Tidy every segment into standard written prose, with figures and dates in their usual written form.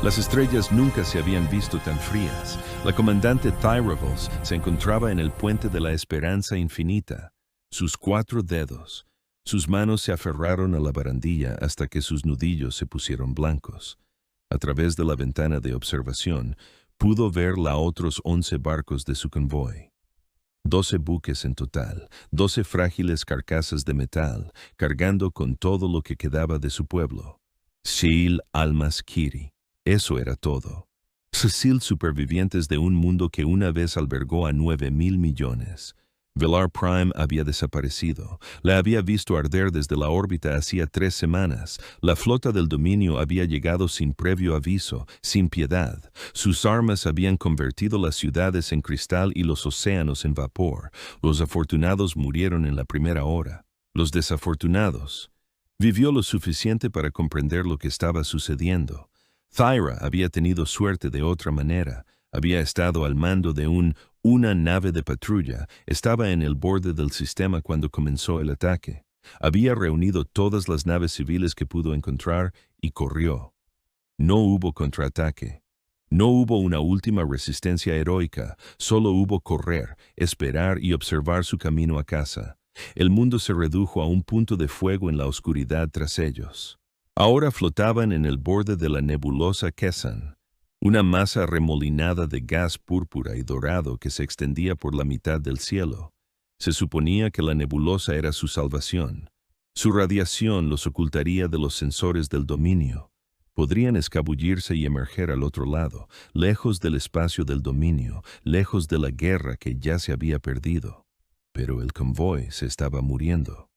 Las estrellas nunca se habían visto tan frías. La comandante Thyravos se encontraba en el puente de la esperanza infinita. Sus 4 dedos. Sus manos se aferraron a la barandilla hasta que sus nudillos se pusieron blancos. A través de la ventana de observación, pudo ver los otros 11 barcos de su convoy. 12 buques en total, 12 frágiles carcasas de metal, cargando con todo lo que quedaba de su pueblo. Shil Almas Kiri. Eso era todo. 6,000 supervivientes de un mundo que una vez albergó a 9,000 millones. Velar Prime había desaparecido. La había visto arder desde la órbita hacía 3 semanas. La flota del dominio había llegado sin previo aviso, sin piedad. Sus armas habían convertido las ciudades en cristal y los océanos en vapor. Los afortunados murieron en la primera hora. Los desafortunados. Vivió lo suficiente para comprender lo que estaba sucediendo. Thyra había tenido suerte de otra manera. Había estado al mando de una nave de patrulla, estaba en el borde del sistema cuando comenzó el ataque. Había reunido todas las naves civiles que pudo encontrar y corrió. No hubo contraataque. No hubo una última resistencia heroica, solo hubo correr, esperar y observar su camino a casa. El mundo se redujo a un punto de fuego en la oscuridad tras ellos. Ahora flotaban en el borde de la nebulosa Kessan, una masa remolinada de gas púrpura y dorado que se extendía por la mitad del cielo. Se suponía que la nebulosa era su salvación. Su radiación los ocultaría de los sensores del dominio. Podrían escabullirse y emerger al otro lado, lejos del espacio del dominio, lejos de la guerra que ya se había perdido. Pero el convoy se estaba muriendo.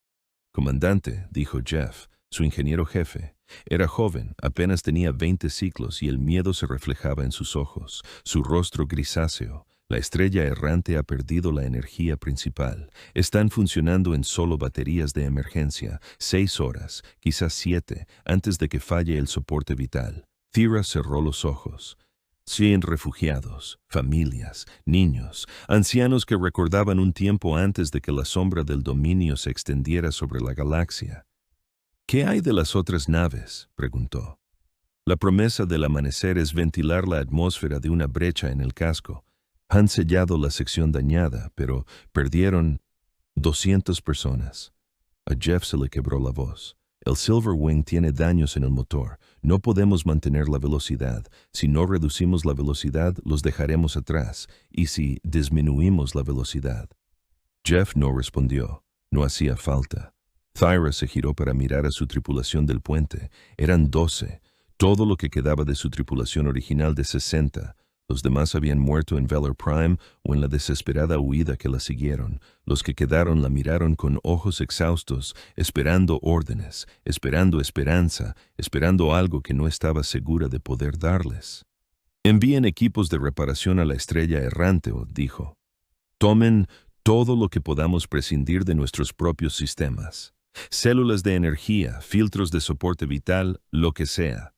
«Comandante», dijo Jeff, su ingeniero jefe. Era joven, apenas tenía 20 ciclos y el miedo se reflejaba en sus ojos, su rostro grisáceo. La estrella errante ha perdido la energía principal. Están funcionando en solo baterías de emergencia, 6 horas, quizás 7, antes de que falle el soporte vital. Thira cerró los ojos. 100 refugiados, familias, niños, ancianos que recordaban un tiempo antes de que la sombra del dominio se extendiera sobre la galaxia. «¿Qué hay de las otras naves?», preguntó. La promesa del amanecer es ventilar la atmósfera de una brecha en el casco. Han sellado la sección dañada, pero perdieron 200 personas. A Jeff se le quebró la voz. «El Silverwing tiene daños en el motor. No podemos mantener la velocidad. Si no reducimos la velocidad, los dejaremos atrás. Y si disminuimos la velocidad». Jeff no respondió. No hacía falta. Thyra se giró para mirar a su tripulación del puente. Eran 12, todo lo que quedaba de su tripulación original de 60. Los demás habían muerto en Velar Prime o en la desesperada huida que la siguieron. Los que quedaron la miraron con ojos exhaustos, esperando órdenes, esperando esperanza, esperando algo que no estaba segura de poder darles. «Envíen equipos de reparación a la estrella errante», dijo. «Tomen todo lo que podamos prescindir de nuestros propios sistemas. Células de energía, filtros de soporte vital, lo que sea.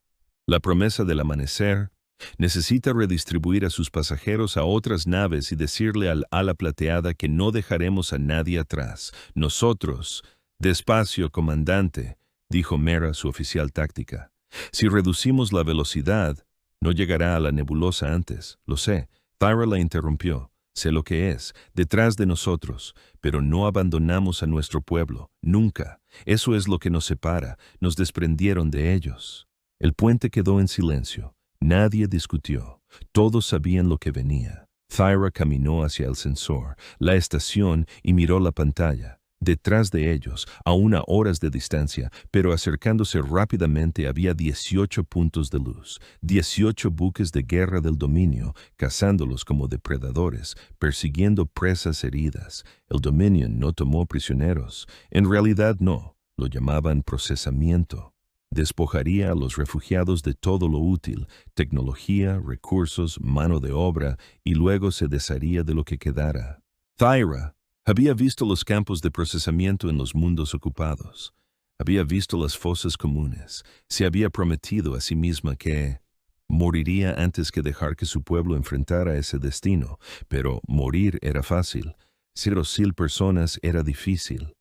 La promesa del amanecer necesita redistribuir a sus pasajeros a otras naves y decirle al ala plateada que no dejaremos a nadie atrás. Nosotros». «Despacio, comandante», dijo Mera, su oficial táctica. «Si reducimos la velocidad, no llegará a la nebulosa antes, lo sé». Thyra la interrumpió. «Sé lo que es, detrás de nosotros, pero no abandonamos a nuestro pueblo, nunca. Eso es lo que nos separa, nos desprendieron de ellos». El puente quedó en silencio. Nadie discutió. Todos sabían lo que venía. Thyra caminó hacia el sensor, la estación y miró la pantalla. Detrás de ellos, a 1 hora de distancia, pero acercándose rápidamente, había 18 puntos de luz, 18 buques de guerra del dominio, cazándolos como depredadores, persiguiendo presas heridas. El Dominion no tomó prisioneros. En realidad no, lo llamaban procesamiento. Despojaría a los refugiados de todo lo útil, tecnología, recursos, mano de obra, y luego se desharía de lo que quedara. Thyra había visto los campos de procesamiento en los mundos ocupados. Había visto las fosas comunes. Se había prometido a sí misma que moriría antes que dejar que su pueblo enfrentara ese destino. Pero morir era fácil. 100 personas era difícil.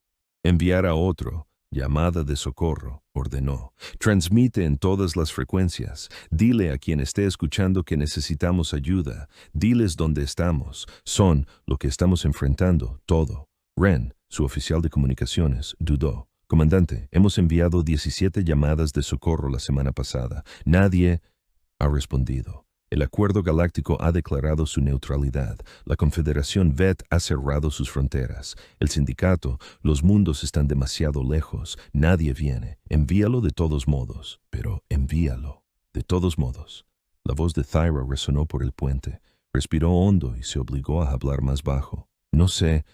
Enviar a otro, Llamada de socorro, ordenó. Transmite en todas las frecuencias. Dile a quien esté escuchando que necesitamos ayuda. Diles dónde estamos. Son lo que estamos enfrentando, todo. Ren, su oficial de comunicaciones, dudó. Comandante, hemos enviado 17 llamadas de socorro la semana pasada. Nadie ha respondido. El Acuerdo Galáctico ha declarado su neutralidad. La Confederación VET ha cerrado sus fronteras. El sindicato, los mundos están demasiado lejos. Nadie viene. Envíalo de todos modos. Pero envíalo. De todos modos. La voz de Thyra resonó por el puente. Respiró hondo y se obligó a hablar más bajo. No sé.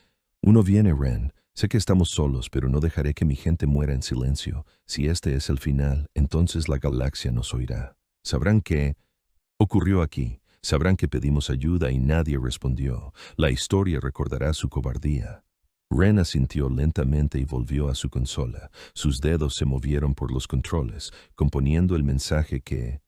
Uno viene, Ren. Sé que estamos solos, pero no dejaré que mi gente muera en silencio. Si este es el final, entonces la galaxia nos oirá. Sabrán que ocurrió aquí. Sabrán que pedimos ayuda y nadie respondió. La historia recordará su cobardía. Ren asintió lentamente y volvió a su consola. Sus dedos se movieron por los controles, componiendo el mensaje que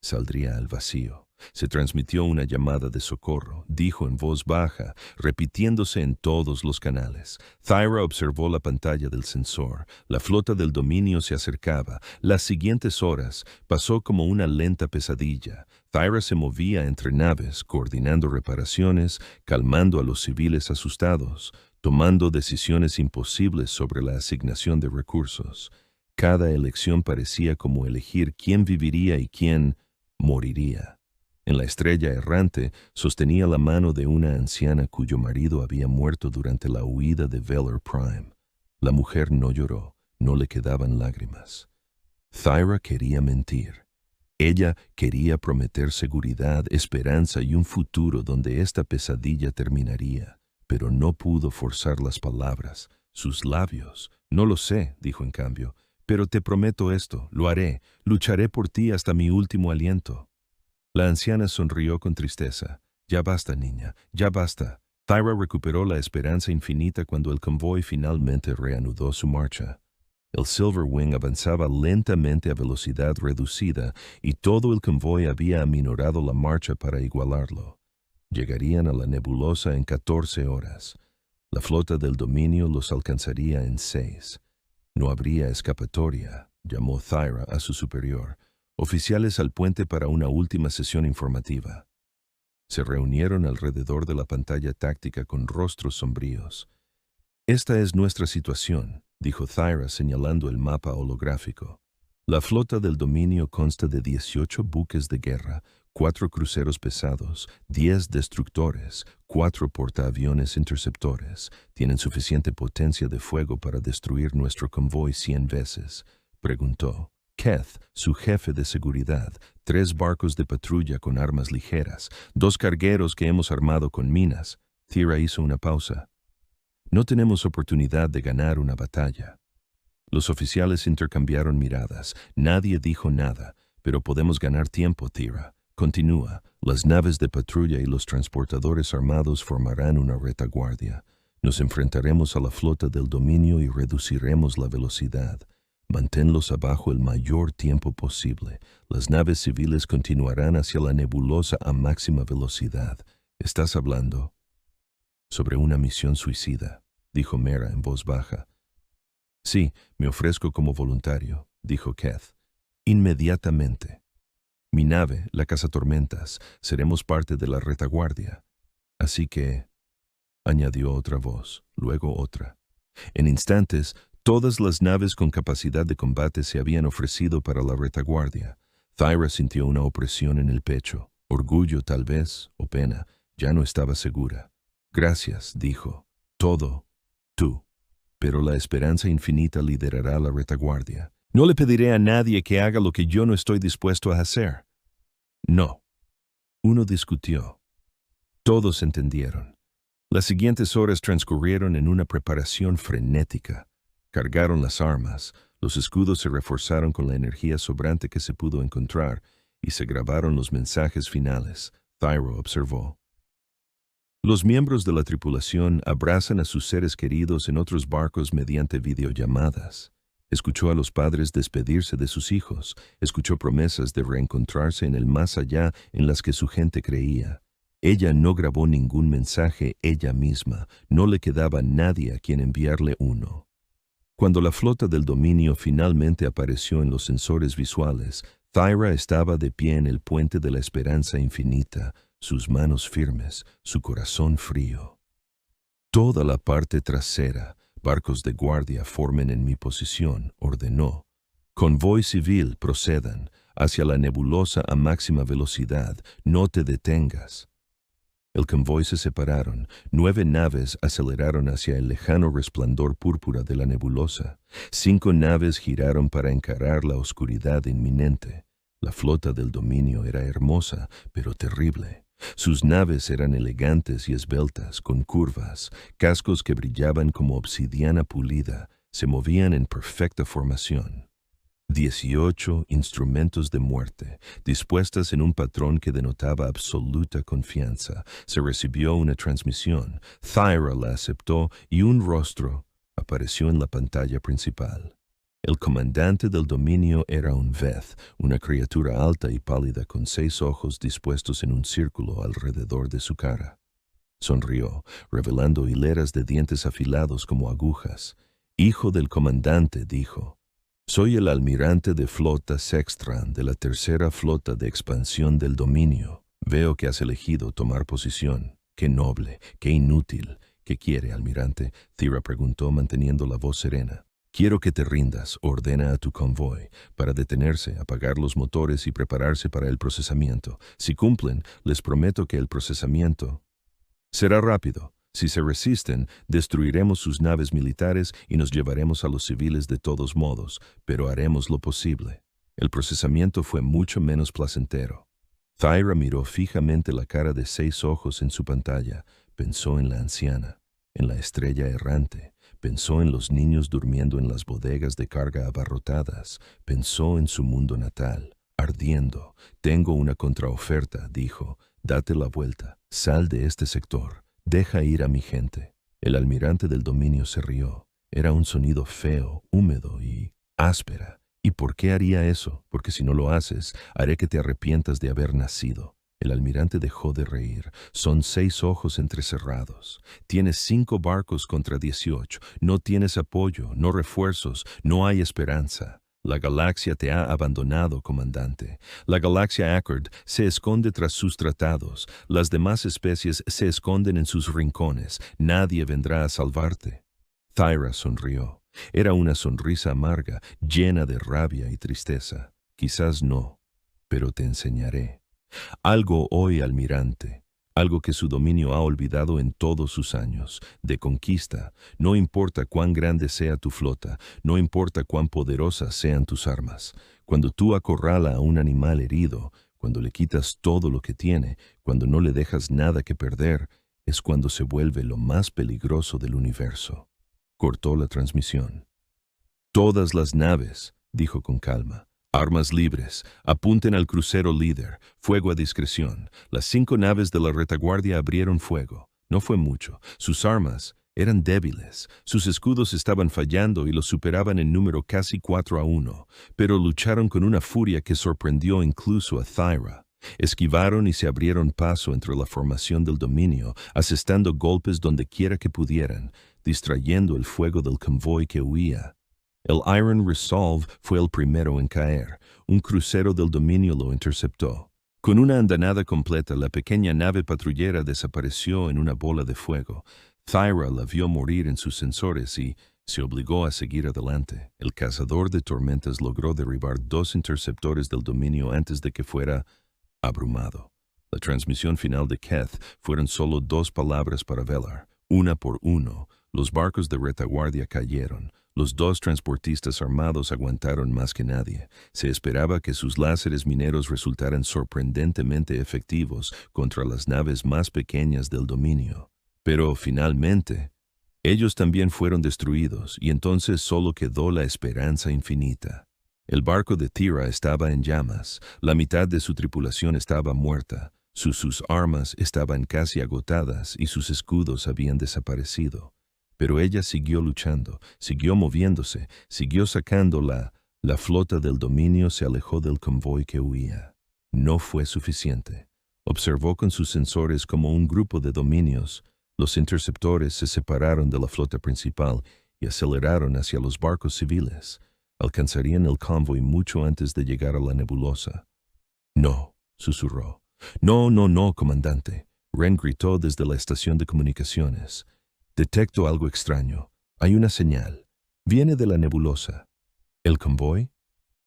saldría al vacío. Se transmitió una llamada de socorro, dijo en voz baja, repitiéndose en todos los canales. Thyra observó la pantalla del sensor. La flota del dominio se acercaba. Las siguientes horas pasó como una lenta pesadilla. Thyra se movía entre naves, coordinando reparaciones, calmando a los civiles asustados, tomando decisiones imposibles sobre la asignación de recursos. Cada elección parecía como elegir quién viviría y quién moriría. En la estrella errante sostenía la mano de una anciana cuyo marido había muerto durante la huida de Velar Prime. La mujer no lloró, no le quedaban lágrimas. Thyra quería mentir. Ella quería prometer seguridad, esperanza y un futuro donde esta pesadilla terminaría, pero no pudo forzar las palabras. Sus labios. No lo sé, dijo en cambio, pero te prometo esto, lo haré, lucharé por ti hasta mi último aliento. La anciana sonrió con tristeza. Ya basta, niña, ya basta. Thyra recuperó la esperanza infinita cuando el convoy finalmente reanudó su marcha. El Silverwing avanzaba lentamente a velocidad reducida y todo el convoy había aminorado la marcha para igualarlo. Llegarían a la nebulosa en 14 horas. La flota del dominio los alcanzaría en 6. No habría escapatoria, llamó Thyra a su superior. Oficiales al puente para una última sesión informativa. Se reunieron alrededor de la pantalla táctica con rostros sombríos. Esta es nuestra situación, dijo Thyra señalando el mapa holográfico. La flota del dominio consta de 18 buques de guerra, 4 cruceros pesados, 10 destructores, 4 portaaviones interceptores. Tienen suficiente potencia de fuego para destruir nuestro convoy 100 veces, preguntó. Keth, su jefe de seguridad, 3 barcos de patrulla con armas ligeras, 2 cargueros que hemos armado con minas. Thyra hizo una pausa. No tenemos oportunidad de ganar una batalla. Los oficiales intercambiaron miradas. Nadie dijo nada, pero podemos ganar tiempo, Thyra. Continúa. Las naves de patrulla y los transportadores armados formarán una retaguardia. Nos enfrentaremos a la flota del dominio y reduciremos la velocidad. Manténlos abajo el mayor tiempo posible. Las naves civiles continuarán hacia la nebulosa a máxima velocidad. ¿Estás hablando sobre una misión suicida?, dijo Mera en voz baja. Sí, me ofrezco como voluntario, dijo Keth. Inmediatamente. Mi nave, la cazatormentas, seremos parte de la retaguardia. Así que, añadió otra voz, luego otra. En instantes, todas las naves con capacidad de combate se habían ofrecido para la retaguardia. Thyra sintió una opresión en el pecho. Orgullo, tal vez, o pena. Ya no estaba segura. Gracias, dijo. Todo, tú. Pero la esperanza infinita liderará la retaguardia. No le pediré a nadie que haga lo que yo no estoy dispuesto a hacer. No. Uno discutió. Todos entendieron. Las siguientes horas transcurrieron en una preparación frenética. Cargaron las armas, los escudos se reforzaron con la energía sobrante que se pudo encontrar y se grabaron los mensajes finales. Thyra observó. Los miembros de la tripulación abrazan a sus seres queridos en otros barcos mediante videollamadas. Escuchó a los padres despedirse de sus hijos, escuchó promesas de reencontrarse en el más allá en las que su gente creía. Ella no grabó ningún mensaje ella misma, no le quedaba nadie a quien enviarle uno. Cuando la flota del dominio finalmente apareció en los sensores visuales, Thyra estaba de pie en el puente de la esperanza infinita, sus manos firmes, su corazón frío. Toda la parte trasera, barcos de guardia formen en mi posición, ordenó. Convoy civil, procedan, hacia la nebulosa a máxima velocidad, no te detengas. El convoy se separaron, 9 naves aceleraron hacia el lejano resplandor púrpura de la nebulosa. 5 naves giraron para encarar la oscuridad inminente. La flota del dominio era hermosa, pero terrible. Sus naves eran elegantes y esbeltas, con curvas, cascos que brillaban como obsidiana pulida, se movían en perfecta formación. 18 instrumentos de muerte, dispuestas en un patrón que denotaba absoluta confianza. Se recibió una transmisión, Thyra la aceptó y un rostro apareció en la pantalla principal. El comandante del dominio era un Veth, una criatura alta y pálida con 6 ojos dispuestos en un círculo alrededor de su cara. Sonrió, revelando hileras de dientes afilados como agujas. Hijo del comandante, dijo. Soy el almirante de flota Sextran de la tercera flota de expansión del dominio. Veo que has elegido tomar posición. Qué noble, qué inútil. ¿Qué quiere, almirante? Thyra preguntó manteniendo la voz serena. Quiero que te rindas, ordena a tu convoy, para detenerse, apagar los motores y prepararse para el procesamiento. Si cumplen, les prometo que el procesamiento será rápido. Si se resisten, destruiremos sus naves militares y nos llevaremos a los civiles de todos modos, pero haremos lo posible. El procesamiento fue mucho menos placentero. Thyra miró fijamente la cara de 6 ojos en su pantalla, pensó en la anciana, en la estrella errante, pensó en los niños durmiendo en las bodegas de carga abarrotadas, pensó en su mundo natal, ardiendo. Tengo una contraoferta, dijo, date la vuelta, sal de este sector. Deja ir a mi gente. El almirante del dominio se rió. Era un sonido feo, húmedo y áspera. ¿Y por qué haría eso? Porque si no lo haces, haré que te arrepientas de haber nacido. El almirante dejó de reír. Son 6 ojos entrecerrados. Tienes 5 barcos contra 18. No tienes apoyo, no refuerzos, no hay esperanza. La galaxia te ha abandonado, comandante. La galaxia Accord se esconde tras sus tratados. Las demás especies se esconden en sus rincones. Nadie vendrá a salvarte. Thyra sonrió. Era una sonrisa amarga, llena de rabia y tristeza. Quizás no, pero te enseñaré. Algo hoy, almirante. Algo que su dominio ha olvidado en todos sus años, de conquista. No importa cuán grande sea tu flota, no importa cuán poderosas sean tus armas. Cuando tú acorrala a un animal herido, cuando le quitas todo lo que tiene, cuando no le dejas nada que perder, es cuando se vuelve lo más peligroso del universo. Cortó la transmisión. Todas las naves, dijo con calma. Armas libres, apunten al crucero líder, fuego a discreción. Las 5 naves de la retaguardia abrieron fuego. No fue mucho. Sus armas eran débiles. Sus escudos estaban fallando y los superaban en número casi 4-1, pero lucharon con una furia que sorprendió incluso a Thyra. Esquivaron y se abrieron paso entre la formación del dominio, asestando golpes donde quiera que pudieran, distrayendo el fuego del convoy que huía. El Iron Resolve fue el primero en caer. Un crucero del dominio lo interceptó. Con una andanada completa, la pequeña nave patrullera desapareció en una bola de fuego. Thyra la vio morir en sus sensores y se obligó a seguir adelante. El cazador de tormentas logró derribar 2 interceptores del dominio antes de que fuera abrumado. La transmisión final de Keth fueron solo 2 palabras para Velar. Una por uno, los barcos de retaguardia cayeron. Los 2 transportistas armados aguantaron más que nadie. Se esperaba que sus láseres mineros resultaran sorprendentemente efectivos contra las naves más pequeñas del dominio. Pero, finalmente, ellos también fueron destruidos y entonces solo quedó la esperanza infinita. El barco de Thyra estaba en llamas. La mitad de su tripulación estaba muerta. Sus armas estaban casi agotadas y sus escudos habían desaparecido. Pero ella siguió luchando, siguió moviéndose, siguió sacando la flota del dominio se alejó del convoy que huía. No fue suficiente. Observó con sus sensores como un grupo de dominios. Los interceptores se separaron de la flota principal y aceleraron hacia los barcos civiles. Alcanzarían el convoy mucho antes de llegar a la nebulosa. No, susurró. No, no, no, comandante. Wren gritó desde la estación de comunicaciones. Detecto algo extraño. Hay una señal. Viene de la nebulosa. ¿El convoy?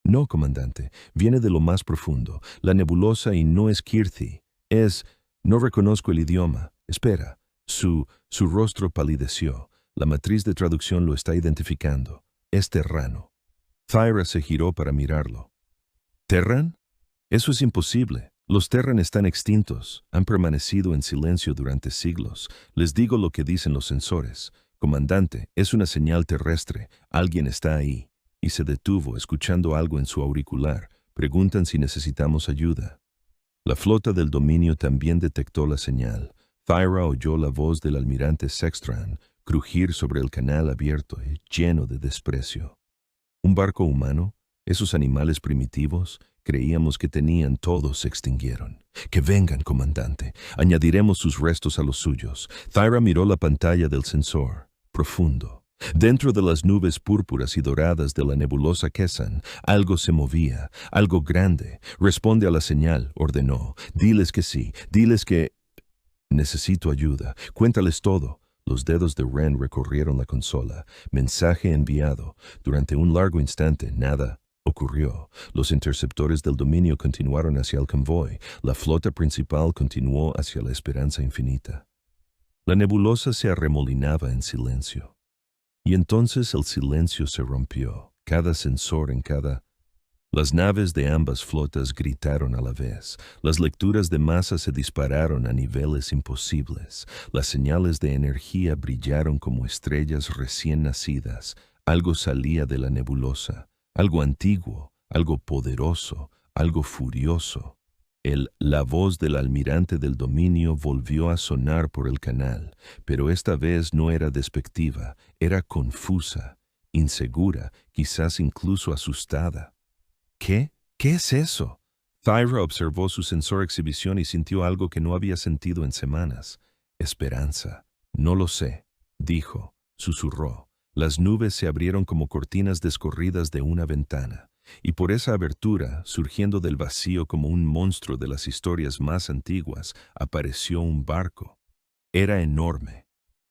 No, comandante. Viene de lo más profundo. La nebulosa y no es Kirthi. Es... No reconozco el idioma. Espera. Su rostro palideció. La matriz de traducción lo está identificando. Es Terrano. Thyra se giró para mirarlo. ¿Terran? Eso es imposible. Los Terran están extintos. Han permanecido en silencio durante siglos. Les digo lo que dicen los sensores. Comandante, es una señal terrestre. Alguien está ahí. Y se detuvo, escuchando algo en su auricular. Preguntan si necesitamos ayuda. La flota del dominio también detectó la señal. Thyra oyó la voz del almirante Sextran crujir sobre el canal abierto y lleno de desprecio. ¿Un barco humano? Esos animales primitivos, creíamos que tenían, todos se extinguieron. Que vengan, comandante. Añadiremos sus restos a los suyos. Thyra miró la pantalla del sensor. Profundo. Dentro de las nubes púrpuras y doradas de la nebulosa Kesan, algo se movía, algo grande. Responde a la señal, ordenó. Diles que sí, diles que... Necesito ayuda. Cuéntales todo. Los dedos de Wren recorrieron la consola. Mensaje enviado. Durante un largo instante, nada ocurrió. Los interceptores del dominio continuaron hacia el convoy. La flota principal continuó hacia la esperanza infinita. La nebulosa se arremolinaba en silencio. Y entonces el silencio se rompió. Cada sensor en cada... Las naves de ambas flotas gritaron a la vez. Las lecturas de masa se dispararon a niveles imposibles. Las señales de energía brillaron como estrellas recién nacidas. Algo salía de la nebulosa. Algo antiguo, algo poderoso, algo furioso. La voz del almirante del dominio volvió a sonar por el canal, pero esta vez no era despectiva, era confusa, insegura, quizás incluso asustada. ¿Qué? ¿Qué es eso? Thyra observó su sensor exhibición y sintió algo que no había sentido en semanas. Esperanza. No lo sé, dijo, susurró. Las nubes se abrieron como cortinas descorridas de una ventana, y por esa abertura, surgiendo del vacío como un monstruo de las historias más antiguas, apareció un barco. Era enorme.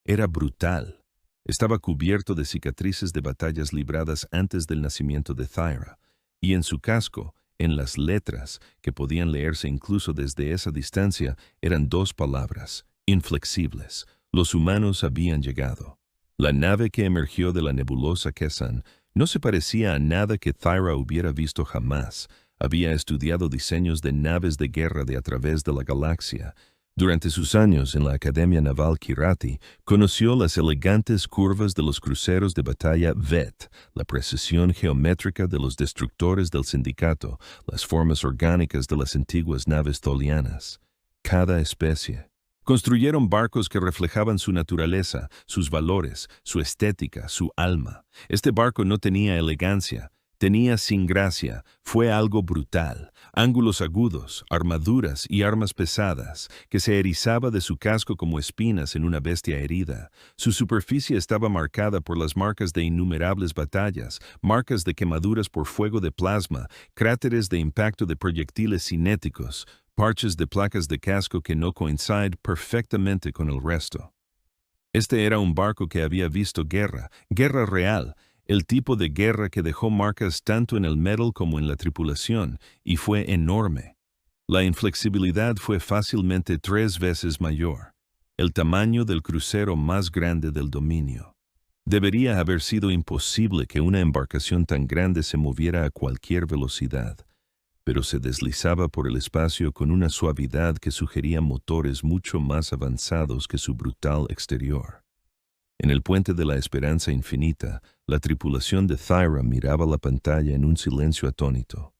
Era brutal. Estaba cubierto de cicatrices de batallas libradas antes del nacimiento de Thyra. Y en su casco, en las letras, que podían leerse incluso desde esa distancia, eran dos palabras, inflexibles. Los humanos habían llegado. La nave que emergió de la nebulosa Kesan no se parecía a nada que Thyra hubiera visto jamás. Había estudiado diseños de naves de guerra de a través de la galaxia. Durante sus años en la Academia Naval Kirati, conoció las elegantes curvas de los cruceros de batalla Vet, la precisión geométrica de los destructores del sindicato, las formas orgánicas de las antiguas naves tolianas. Cada especie. Construyeron barcos que reflejaban su naturaleza, sus valores, su estética, su alma. Este barco no tenía elegancia. Tenía sin gracia, fue algo brutal, ángulos agudos, armaduras y armas pesadas, que se erizaba de su casco como espinas en una bestia herida. Su superficie estaba marcada por las marcas de innumerables batallas, marcas de quemaduras por fuego de plasma, cráteres de impacto de proyectiles cinéticos, parches de placas de casco que no coinciden perfectamente con el resto. Este era un barco que había visto guerra, guerra real, el tipo de guerra que dejó marcas tanto en el metal como en la tripulación, y fue enorme. La inflexibilidad fue fácilmente 3 veces mayor, el tamaño del crucero más grande del dominio. Debería haber sido imposible que una embarcación tan grande se moviera a cualquier velocidad, pero se deslizaba por el espacio con una suavidad que sugería motores mucho más avanzados que su brutal exterior. En el puente de la esperanza infinita, la tripulación de Thyra miraba la pantalla en un silencio atónito.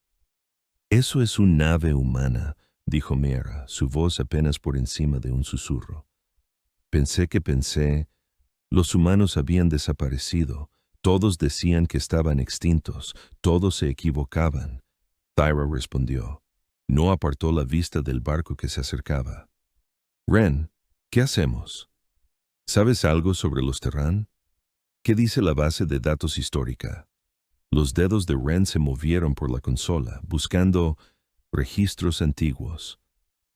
«Eso es una nave humana», dijo Mera, su voz apenas por encima de un susurro. Pensé, los humanos habían desaparecido, todos decían que estaban extintos, todos se equivocaban. Thyra respondió. No apartó la vista del barco que se acercaba. «Wren, ¿qué hacemos? ¿Sabes algo sobre los Terran?» ¿Qué dice la base de datos histórica? Los dedos de Ren se movieron por la consola, buscando registros antiguos.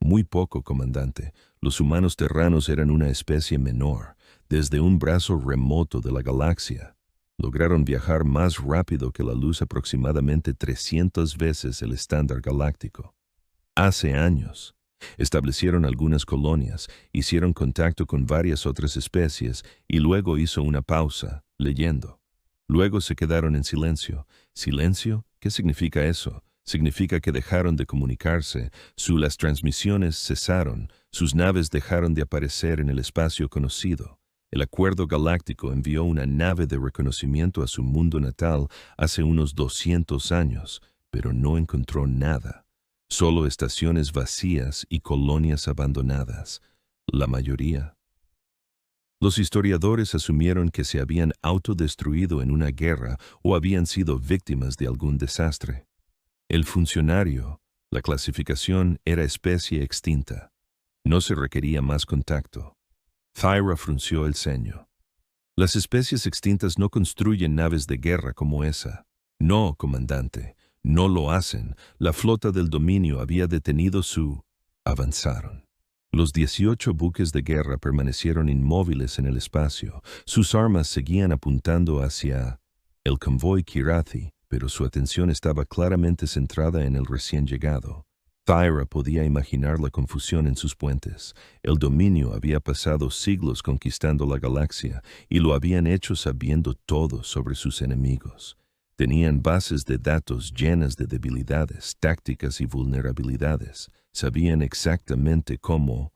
Muy poco, comandante. Los humanos terranos eran una especie menor, desde un brazo remoto de la galaxia. Lograron viajar más rápido que la luz, aproximadamente 300 veces el estándar galáctico. Hace años, establecieron algunas colonias, hicieron contacto con varias otras especies y luego hizo una pausa, leyendo. Luego se quedaron en silencio. ¿Silencio? ¿Qué significa eso? Significa que dejaron de comunicarse, las transmisiones cesaron, sus naves dejaron de aparecer en el espacio conocido. El Acuerdo Galáctico envió una nave de reconocimiento a su mundo natal hace unos 200 años, pero no encontró nada. Solo estaciones vacías y colonias abandonadas, la mayoría. Los historiadores asumieron que se habían autodestruido en una guerra o habían sido víctimas de algún desastre. El funcionario, la clasificación era especie extinta. No se requería más contacto. Thyra frunció el ceño. Las especies extintas no construyen naves de guerra como esa. No, comandante, no lo hacen. La flota del dominio había detenido su... Avanzaron. Los 18 buques de guerra permanecieron inmóviles en el espacio. Sus armas seguían apuntando hacia el convoy Kirathi, pero su atención estaba claramente centrada en el recién llegado. Thyra podía imaginar la confusión en sus puentes. El dominio había pasado siglos conquistando la galaxia y lo habían hecho sabiendo todo sobre sus enemigos. Tenían bases de datos llenas de debilidades, tácticas y vulnerabilidades. Sabían exactamente cómo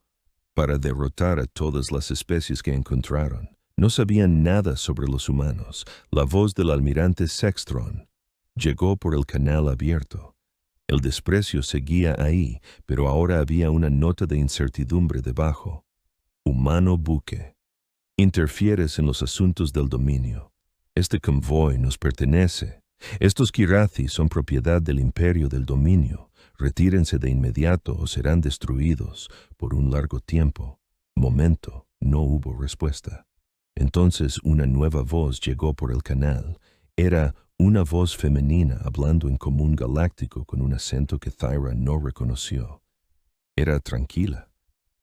para derrotar a todas las especies que encontraron. No sabían nada sobre los humanos. La voz del almirante Sextron llegó por el canal abierto. El desprecio seguía ahí, pero ahora había una nota de incertidumbre debajo. Humano buque. Interfieres en los asuntos del dominio. Este convoy nos pertenece. Estos Kirathi son propiedad del imperio del dominio. Retírense de inmediato o serán destruidos por un largo tiempo. Momento, no hubo respuesta. Entonces una nueva voz llegó por el canal. Era una voz femenina hablando en común galáctico con un acento que Thyra no reconoció. Era tranquila,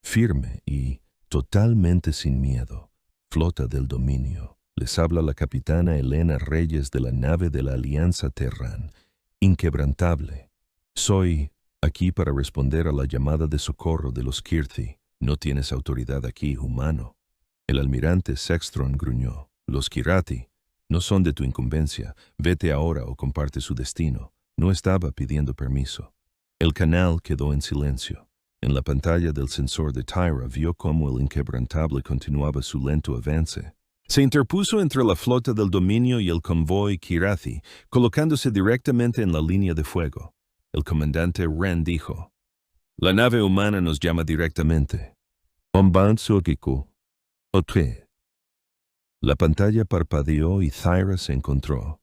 firme y totalmente sin miedo. Flota del dominio. Les habla la capitana Elena Reyes de la nave de la Alianza Terran. Inquebrantable. Soy aquí para responder a la llamada de socorro de los Kirthi. No tienes autoridad aquí, humano. El almirante Sextron gruñó. Los Kirathi no son de tu incumbencia. Vete ahora o comparte su destino. No estaba pidiendo permiso. El canal quedó en silencio. En la pantalla del sensor de Thyra vio cómo el inquebrantable continuaba su lento avance. Se interpuso entre la flota del dominio y el convoy Kirathi, colocándose directamente en la línea de fuego. El comandante Ren dijo: «La nave humana nos llama directamente. Omban Sogiku. Otre». La pantalla parpadeó y Thyra se encontró.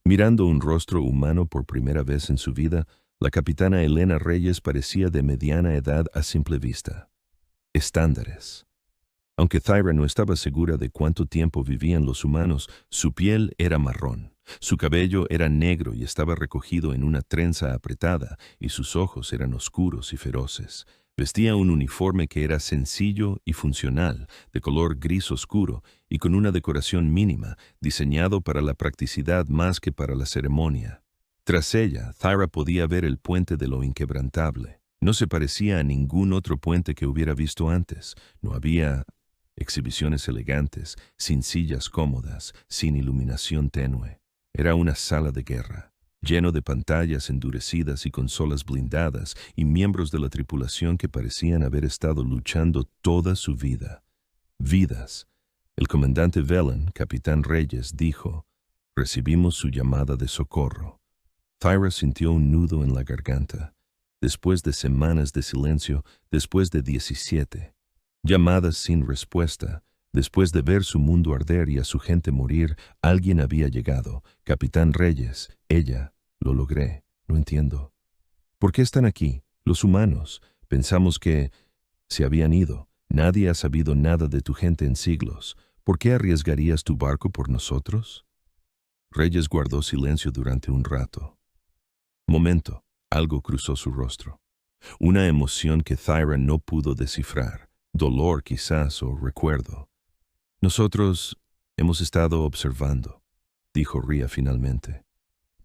Mirando un rostro humano por primera vez en su vida, la capitana Elena Reyes parecía de mediana edad a simple vista. Estándares. Aunque Thyra no estaba segura de cuánto tiempo vivían los humanos, su piel era marrón, su cabello era negro y estaba recogido en una trenza apretada, y sus ojos eran oscuros y feroces. Vestía un uniforme que era sencillo y funcional, de color gris oscuro y con una decoración mínima, diseñado para la practicidad más que para la ceremonia. Tras ella, Thyra podía ver el puente de lo inquebrantable. No se parecía a ningún otro puente que hubiera visto antes. No había exhibiciones elegantes, sin sillas cómodas, sin iluminación tenue. Era una sala de guerra, lleno de pantallas endurecidas y consolas blindadas y miembros de la tripulación que parecían haber estado luchando toda su vida. Vidas. El comandante Velen, capitán Reyes, dijo: «Recibimos su llamada de socorro». Thyra sintió un nudo en la garganta. Después de semanas de silencio, después de 17 llamadas sin respuesta, después de ver su mundo arder y a su gente morir, alguien había llegado. «Capitán Reyes, ella, lo logré, no entiendo». «¿Por qué están aquí? Los humanos. Pensamos que se habían ido. Nadie ha sabido nada de tu gente en siglos. ¿Por qué arriesgarías tu barco por nosotros? Reyes guardó silencio durante un rato. Momento, algo cruzó su rostro. Una emoción que Thyra no pudo descifrar, dolor quizás o recuerdo. Nosotros hemos estado observando, dijo Rhea finalmente.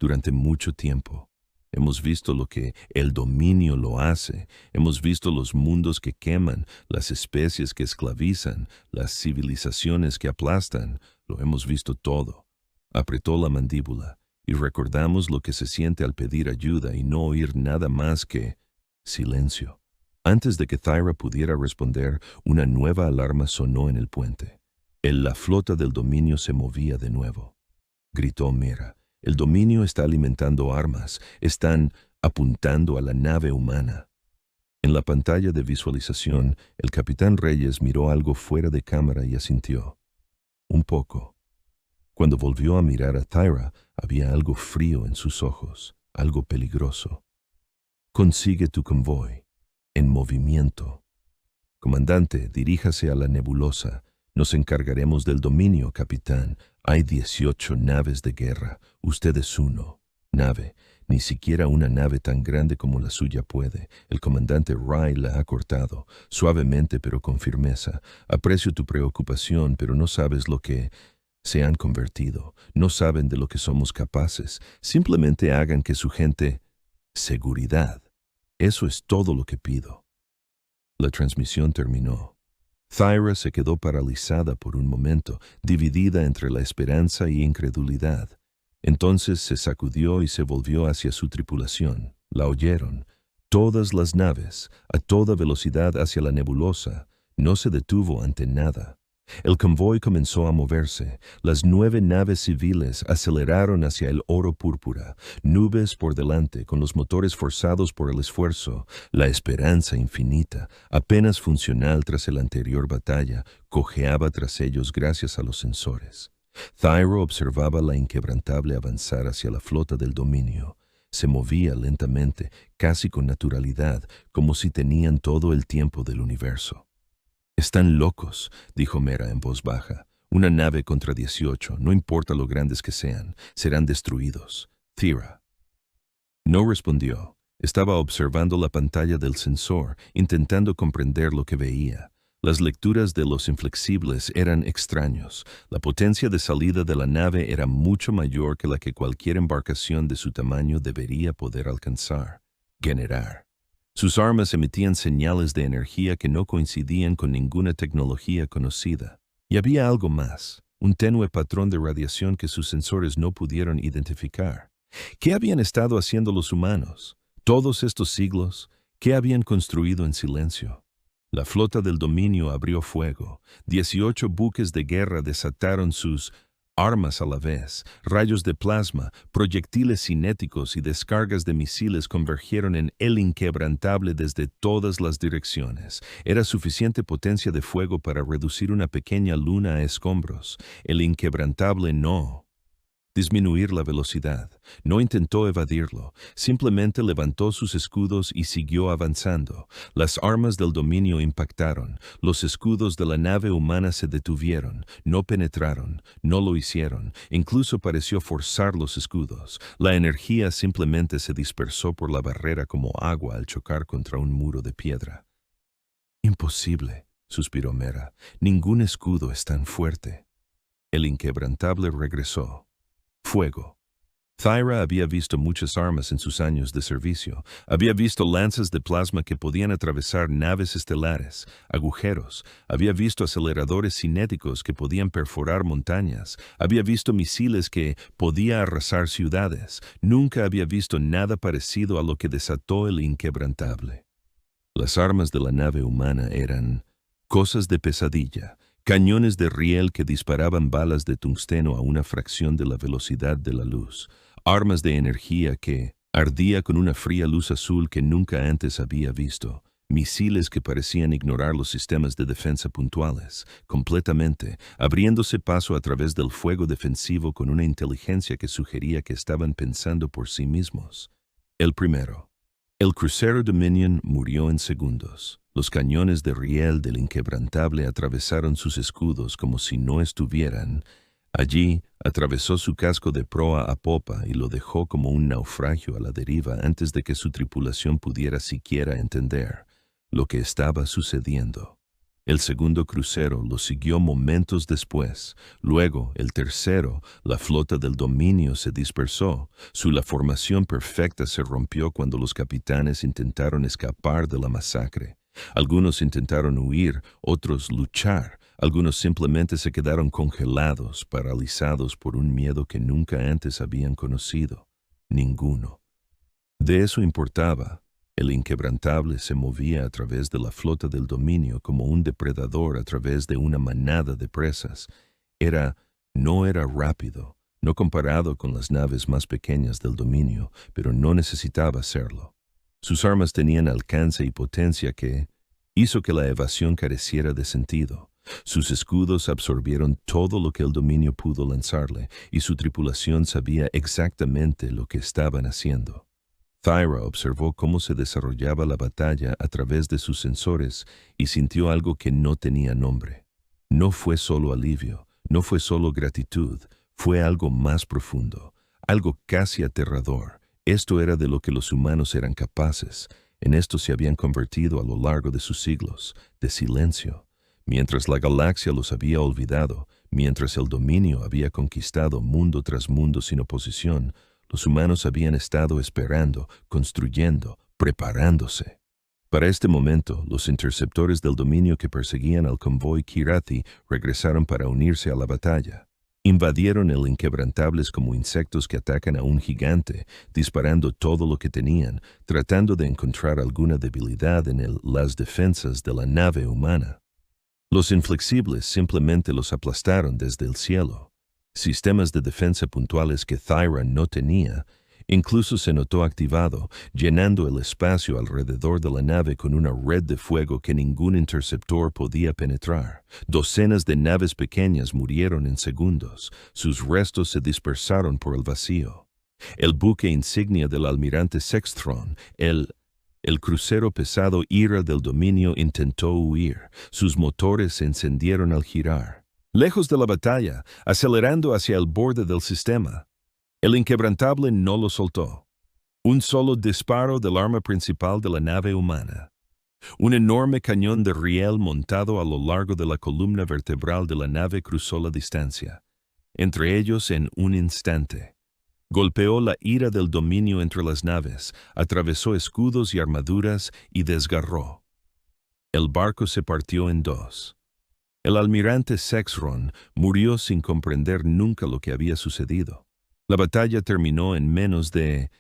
Durante mucho tiempo. Hemos visto lo que el dominio lo hace. Hemos visto los mundos que queman, las especies que esclavizan, las civilizaciones que aplastan. Lo hemos visto todo. Apretó la mandíbula y recordamos lo que se siente al pedir ayuda y no oír nada más que silencio. Antes de que Thyra pudiera responder, una nueva alarma sonó en el puente. La flota del dominio se movía de nuevo. Gritó Mera. El dominio está alimentando armas, están apuntando a la nave humana. En la pantalla de visualización, el capitán Reyes miró algo fuera de cámara y asintió. Un poco. Cuando volvió a mirar a Thyra, había algo frío en sus ojos, algo peligroso. Consigue tu convoy. En movimiento. Comandante, diríjase a la nebulosa. Nos encargaremos del dominio, capitán. Hay 18 naves de guerra. Usted es uno. Nave. Ni siquiera una nave tan grande como la suya puede. El comandante Rai la ha cortado. Suavemente pero con firmeza. Aprecio tu preocupación, pero no sabes lo que se han convertido. No saben de lo que somos capaces. Simplemente hagan que su gente... Seguridad. Eso es todo lo que pido. La transmisión terminó. Thyra se quedó paralizada por un momento, dividida entre la esperanza y incredulidad. Entonces se sacudió y se volvió hacia su tripulación. La oyeron. Todas las naves, a toda velocidad hacia la nebulosa. No se detuvo ante nada. El convoy comenzó a moverse. Las 9 naves civiles aceleraron hacia el oro púrpura, nubes por delante, con los motores forzados por el esfuerzo. La esperanza infinita, apenas funcional tras la anterior batalla, cojeaba tras ellos gracias a los sensores. Thyra observaba la inquebrantable avanzar hacia la flota del dominio. Se movía lentamente, casi con naturalidad, como si tenían todo el tiempo del universo. «Están locos», dijo Mera en voz baja. «Una nave contra 18, no importa lo grandes que sean, serán destruidos. Thyra». No respondió. Estaba observando la pantalla del sensor, intentando comprender lo que veía. Las lecturas de los inflexibles eran extraños. La potencia de salida de la nave era mucho mayor que la que cualquier embarcación de su tamaño debería poder alcanzar. Generar. Sus armas emitían señales de energía que no coincidían con ninguna tecnología conocida. Y había algo más, un tenue patrón de radiación que sus sensores no pudieron identificar. ¿Qué habían estado haciendo los humanos? Todos estos siglos, ¿qué habían construido en silencio? La flota del dominio abrió fuego. 18 buques de guerra desataron sus armas a la vez. Rayos de plasma, proyectiles cinéticos y descargas de misiles convergieron en el inquebrantable desde todas las direcciones. Era suficiente potencia de fuego para reducir una pequeña luna a escombros. El inquebrantable no. Disminuir la velocidad. No intentó evadirlo. Simplemente levantó sus escudos y siguió avanzando. Las armas del dominio impactaron. Los escudos de la nave humana se detuvieron. No penetraron. No lo hicieron. Incluso pareció forzar los escudos. La energía simplemente se dispersó por la barrera como agua al chocar contra un muro de piedra. «Imposible», suspiró Mera. «Ningún escudo es tan fuerte». El inquebrantable regresó. Fuego. Thyra había visto muchas armas en sus años de servicio. Había visto lanzas de plasma que podían atravesar naves estelares, agujeros. Había visto aceleradores cinéticos que podían perforar montañas. Había visto misiles que podían arrasar ciudades. Nunca había visto nada parecido a lo que desató el inquebrantable. Las armas de la nave humana eran cosas de pesadilla. Cañones de riel que disparaban balas de tungsteno a una fracción de la velocidad de la luz. Armas de energía que ardía con una fría luz azul que nunca antes había visto. Misiles que parecían ignorar los sistemas de defensa puntuales, completamente, abriéndose paso a través del fuego defensivo con una inteligencia que sugería que estaban pensando por sí mismos. El primero. El crucero Dominion murió en segundos. Los cañones de riel del Inquebrantable atravesaron sus escudos como si no estuvieran. Allí atravesó su casco de proa a popa y lo dejó como un naufragio a la deriva antes de que su tripulación pudiera siquiera entender lo que estaba sucediendo. El segundo crucero lo siguió momentos después. Luego, el tercero, la flota del Dominio se dispersó. La formación perfecta se rompió cuando los capitanes intentaron escapar de la masacre. Algunos intentaron huir, otros luchar. Algunos simplemente se quedaron congelados, paralizados por un miedo que nunca antes habían conocido. Ninguno. De eso importaba. El Inquebrantable se movía a través de la flota del Dominio como un depredador a través de una manada de presas. No era rápido, no comparado con las naves más pequeñas del Dominio, pero no necesitaba serlo. Sus armas tenían alcance y potencia que hizo que la evasión careciera de sentido. Sus escudos absorbieron todo lo que el Dominio pudo lanzarle, y su tripulación sabía exactamente lo que estaban haciendo. Thyra observó cómo se desarrollaba la batalla a través de sus sensores y sintió algo que no tenía nombre. No fue solo alivio, no fue solo gratitud, fue algo más profundo, algo casi aterrador. Esto era de lo que los humanos eran capaces. En esto se habían convertido a lo largo de sus siglos, de silencio. Mientras la galaxia los había olvidado, mientras el Dominio había conquistado mundo tras mundo sin oposición, los humanos habían estado esperando, construyendo, preparándose. Para este momento, los interceptores del Dominio que perseguían al convoy Kirathi regresaron para unirse a la batalla. Invadieron el Inquebrantables como insectos que atacan a un gigante, disparando todo lo que tenían, tratando de encontrar alguna debilidad en las defensas de la nave humana. Los inflexibles simplemente los aplastaron desde el cielo. Sistemas de defensa puntuales que Thyra no tenía, incluso se notó activado, llenando el espacio alrededor de la nave con una red de fuego que ningún interceptor podía penetrar. Docenas de naves pequeñas murieron en segundos. Sus restos se dispersaron por el vacío. El buque insignia del almirante Sextron, el crucero pesado Ira del Dominio, intentó huir. Sus motores se encendieron al girar. Lejos de la batalla, acelerando hacia el borde del sistema, el Inquebrantable no lo soltó. Un solo disparo del arma principal de la nave humana. Un enorme cañón de riel montado a lo largo de la columna vertebral de la nave cruzó la distancia. Entre ellos en un instante. Golpeó la ira del Dominio entre las naves, atravesó escudos y armaduras y desgarró. El barco se partió en dos. El almirante Sextron murió sin comprender nunca lo que había sucedido. La batalla terminó en menos de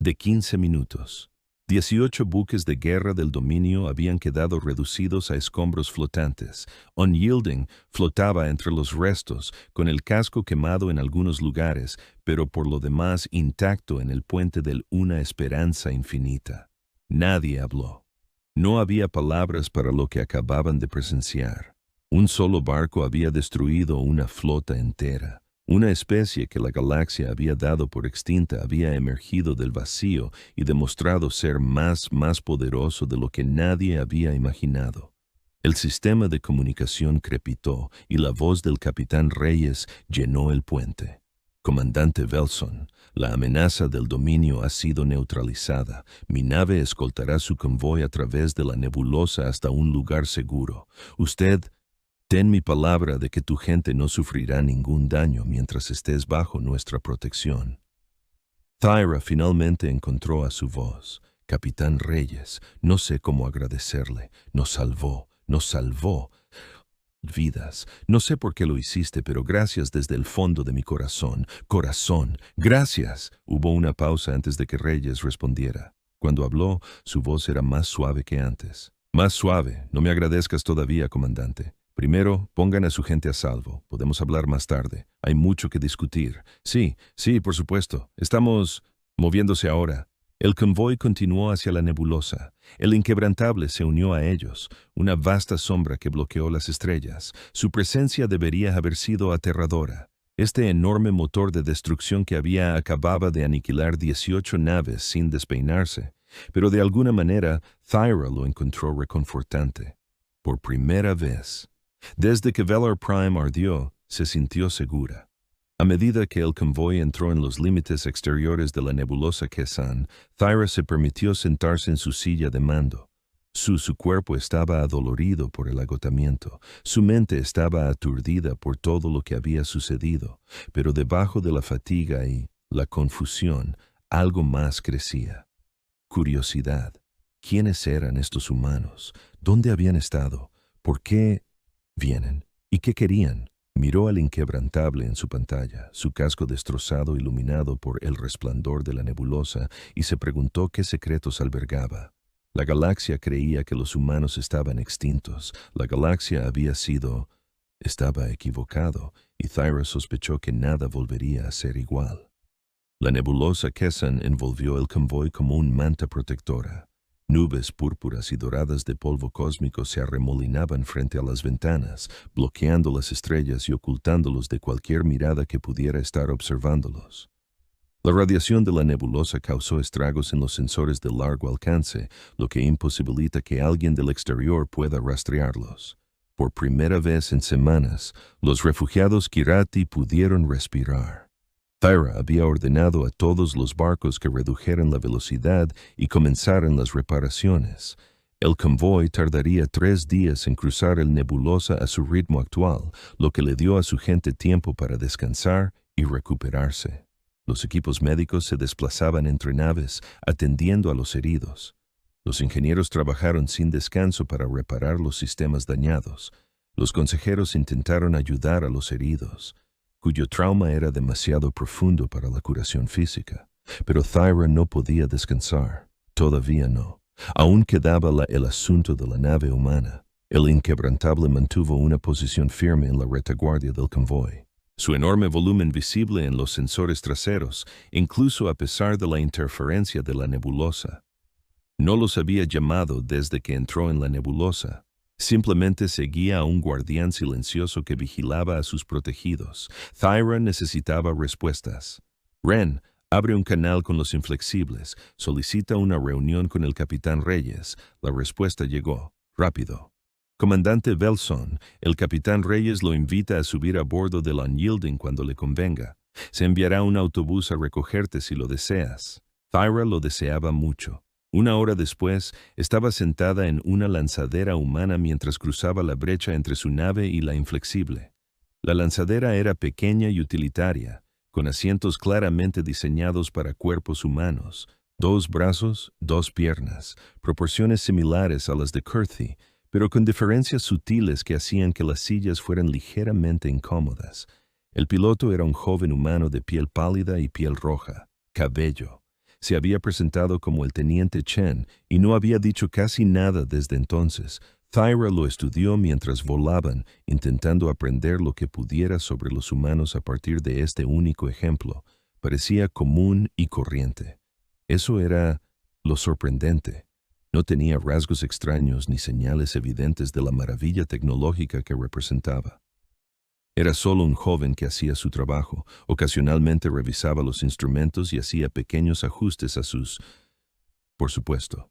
15 minutos. 18 buques de guerra del Dominio habían quedado reducidos a escombros flotantes. Unyielding flotaba entre los restos, con el casco quemado en algunos lugares, pero por lo demás intacto en el puente del Una Esperanza Infinita. Nadie habló. No había palabras para lo que acababan de presenciar. Un solo barco había destruido una flota entera. Una especie que la galaxia había dado por extinta había emergido del vacío y demostrado ser más poderoso de lo que nadie había imaginado. El sistema de comunicación crepitó y la voz del capitán Reyes llenó el puente. Comandante Velson, la amenaza del Dominio ha sido neutralizada. Mi nave escoltará su convoy a través de la nebulosa hasta un lugar seguro. Ten mi palabra de que tu gente no sufrirá ningún daño mientras estés bajo nuestra protección. Thyra finalmente encontró a su voz. Capitán Reyes, no sé cómo agradecerle. Nos salvó vidas. No sé por qué lo hiciste, pero gracias desde el fondo de mi corazón. Corazón, gracias. Hubo una pausa antes de que Reyes respondiera. Cuando habló, su voz era más suave que antes. Más suave, no me agradezcas todavía, comandante. Primero, pongan a su gente a salvo. Podemos hablar más tarde. Hay mucho que discutir. Sí, por supuesto. Estamos moviéndose ahora. El convoy continuó hacia la nebulosa. El Inquebrantable se unió a ellos, una vasta sombra que bloqueó las estrellas. Su presencia debería haber sido aterradora. Este enorme motor de destrucción que acababa de aniquilar 18 naves sin despeinarse. Pero de alguna manera, Thyra lo encontró reconfortante. Por primera vez, desde que Velar Prime ardió, se sintió segura. A medida que el convoy entró en los límites exteriores de la nebulosa Kesan, Thyra se permitió sentarse en su silla de mando. Su cuerpo estaba adolorido por el agotamiento, su mente estaba aturdida por todo lo que había sucedido, pero debajo de la fatiga y la confusión, algo más crecía. Curiosidad. ¿Quiénes eran estos humanos? ¿Dónde habían estado? ¿Por qué vienen? ¿Y qué querían? Miró al inquebrantable en su pantalla, su casco destrozado iluminado por el resplandor de la nebulosa, y se preguntó qué secretos albergaba. La galaxia creía que los humanos estaban extintos. La galaxia estaba equivocado, y Thyra sospechó que nada volvería a ser igual. La nebulosa Kesan envolvió el convoy como un manta protectora. Nubes púrpuras y doradas de polvo cósmico se arremolinaban frente a las ventanas, bloqueando las estrellas y ocultándolos de cualquier mirada que pudiera estar observándolos. La radiación de la nebulosa causó estragos en los sensores de largo alcance, lo que imposibilita que alguien del exterior pueda rastrearlos. Por primera vez en semanas, los refugiados Kirati pudieron respirar. Thyra había ordenado a todos los barcos que redujeran la velocidad y comenzaran las reparaciones. El convoy tardaría 3 días en cruzar el nebulosa a su ritmo actual, lo que le dio a su gente tiempo para descansar y recuperarse. Los equipos médicos se desplazaban entre naves, atendiendo a los heridos. Los ingenieros trabajaron sin descanso para reparar los sistemas dañados. Los consejeros intentaron ayudar a los heridos, cuyo trauma era demasiado profundo para la curación física. Pero Thyra no podía descansar. Todavía no. Aún quedaba el asunto de la nave humana. El inquebrantable mantuvo una posición firme en la retaguardia del convoy. Su enorme volumen visible en los sensores traseros, incluso a pesar de la interferencia de la nebulosa. No los había llamado desde que entró en la nebulosa. Simplemente seguía a un guardián silencioso que vigilaba a sus protegidos. Thyra necesitaba respuestas. Ren, abre un canal con los inflexibles. Solicita una reunión con el capitán Reyes. La respuesta llegó. Rápido. Comandante Velson, el capitán Reyes lo invita a subir a bordo del Unyielding cuando le convenga. Se enviará un autobús a recogerte si lo deseas. Thyra lo deseaba mucho. 1 hora después, estaba sentada en una lanzadera humana mientras cruzaba la brecha entre su nave y la inflexible. La lanzadera era pequeña y utilitaria, con asientos claramente diseñados para cuerpos humanos, 2 brazos, 2 piernas, proporciones similares a las de Kurthi, pero con diferencias sutiles que hacían que las sillas fueran ligeramente incómodas. El piloto era un joven humano de piel pálida y piel roja, cabello. Se había presentado como el teniente Chen y no había dicho casi nada desde entonces. Thyra lo estudió mientras volaban, intentando aprender lo que pudiera sobre los humanos a partir de este único ejemplo. Parecía común y corriente. Eso era lo sorprendente. No tenía rasgos extraños ni señales evidentes de la maravilla tecnológica que representaba. Era solo un joven que hacía su trabajo. Ocasionalmente revisaba los instrumentos y hacía pequeños ajustes a sus... por supuesto.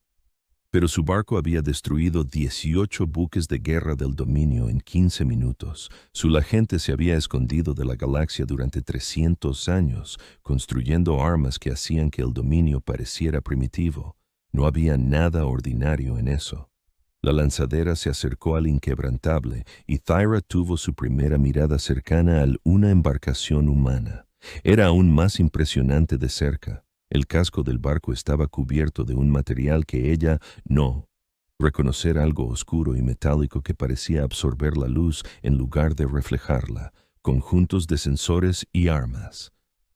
Pero su barco había destruido 18 buques de guerra del dominio en 15 minutos. Su gente se había escondido de la galaxia durante 300 años, construyendo armas que hacían que el dominio pareciera primitivo. No había nada ordinario en eso. La lanzadera se acercó al inquebrantable y Thyra tuvo su primera mirada cercana a una embarcación humana. Era aún más impresionante de cerca. El casco del barco estaba cubierto de un material que ella no. Reconocer algo oscuro y metálico que parecía absorber la luz en lugar de reflejarla. Conjuntos de sensores y armas.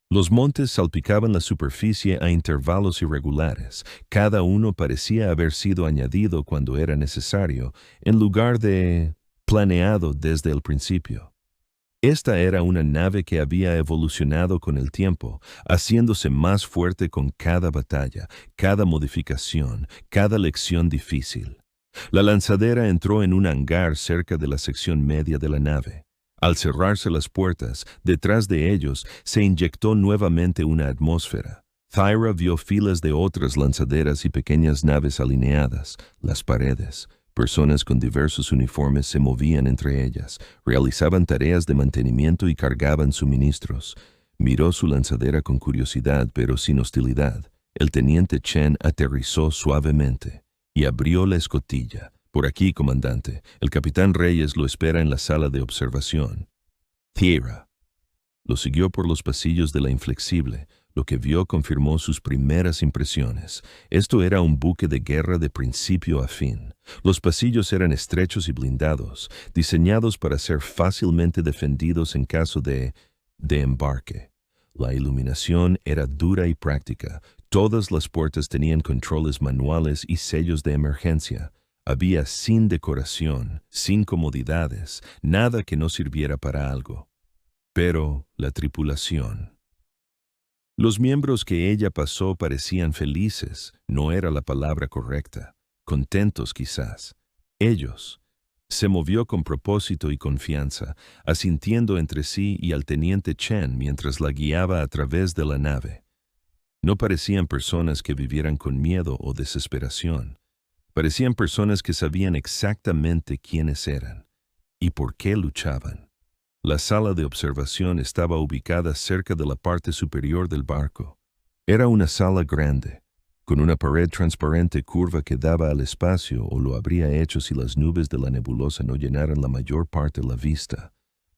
Los montes salpicaban la superficie a intervalos irregulares. Cada uno parecía haber sido añadido cuando era necesario, en lugar de planeado desde el principio. Esta era una nave que había evolucionado con el tiempo, haciéndose más fuerte con cada batalla, cada modificación, cada lección difícil. La lanzadera entró en un hangar cerca de la sección media de la nave. Al cerrarse las puertas, detrás de ellos se inyectó nuevamente una atmósfera. Thyra vio filas de otras lanzaderas y pequeñas naves alineadas, las paredes. Personas con diversos uniformes se movían entre ellas, realizaban tareas de mantenimiento y cargaban suministros. Miró su lanzadera con curiosidad, pero sin hostilidad. El teniente Chen aterrizó suavemente y abrió la escotilla. Por aquí, comandante. El capitán Reyes lo espera en la sala de observación. Thyra. Lo siguió por los pasillos de la Inflexible. Lo que vio confirmó sus primeras impresiones. Esto era un buque de guerra de principio a fin. Los pasillos eran estrechos y blindados, diseñados para ser fácilmente defendidos en caso de embarque. La iluminación era dura y práctica. Todas las puertas tenían controles manuales y sellos de emergencia. Había sin decoración, sin comodidades, nada que no sirviera para algo. Pero la tripulación. Los miembros que ella pasó parecían felices, no era la palabra correcta, contentos quizás. Ellos. Se movió con propósito y confianza, asintiendo entre sí y al teniente Chen mientras la guiaba a través de la nave. No parecían personas que vivieran con miedo o desesperación. Parecían personas que sabían exactamente quiénes eran y por qué luchaban. La sala de observación estaba ubicada cerca de la parte superior del barco. Era una sala grande, con una pared transparente curva que daba al espacio o lo habría hecho si las nubes de la nebulosa no llenaran la mayor parte de la vista.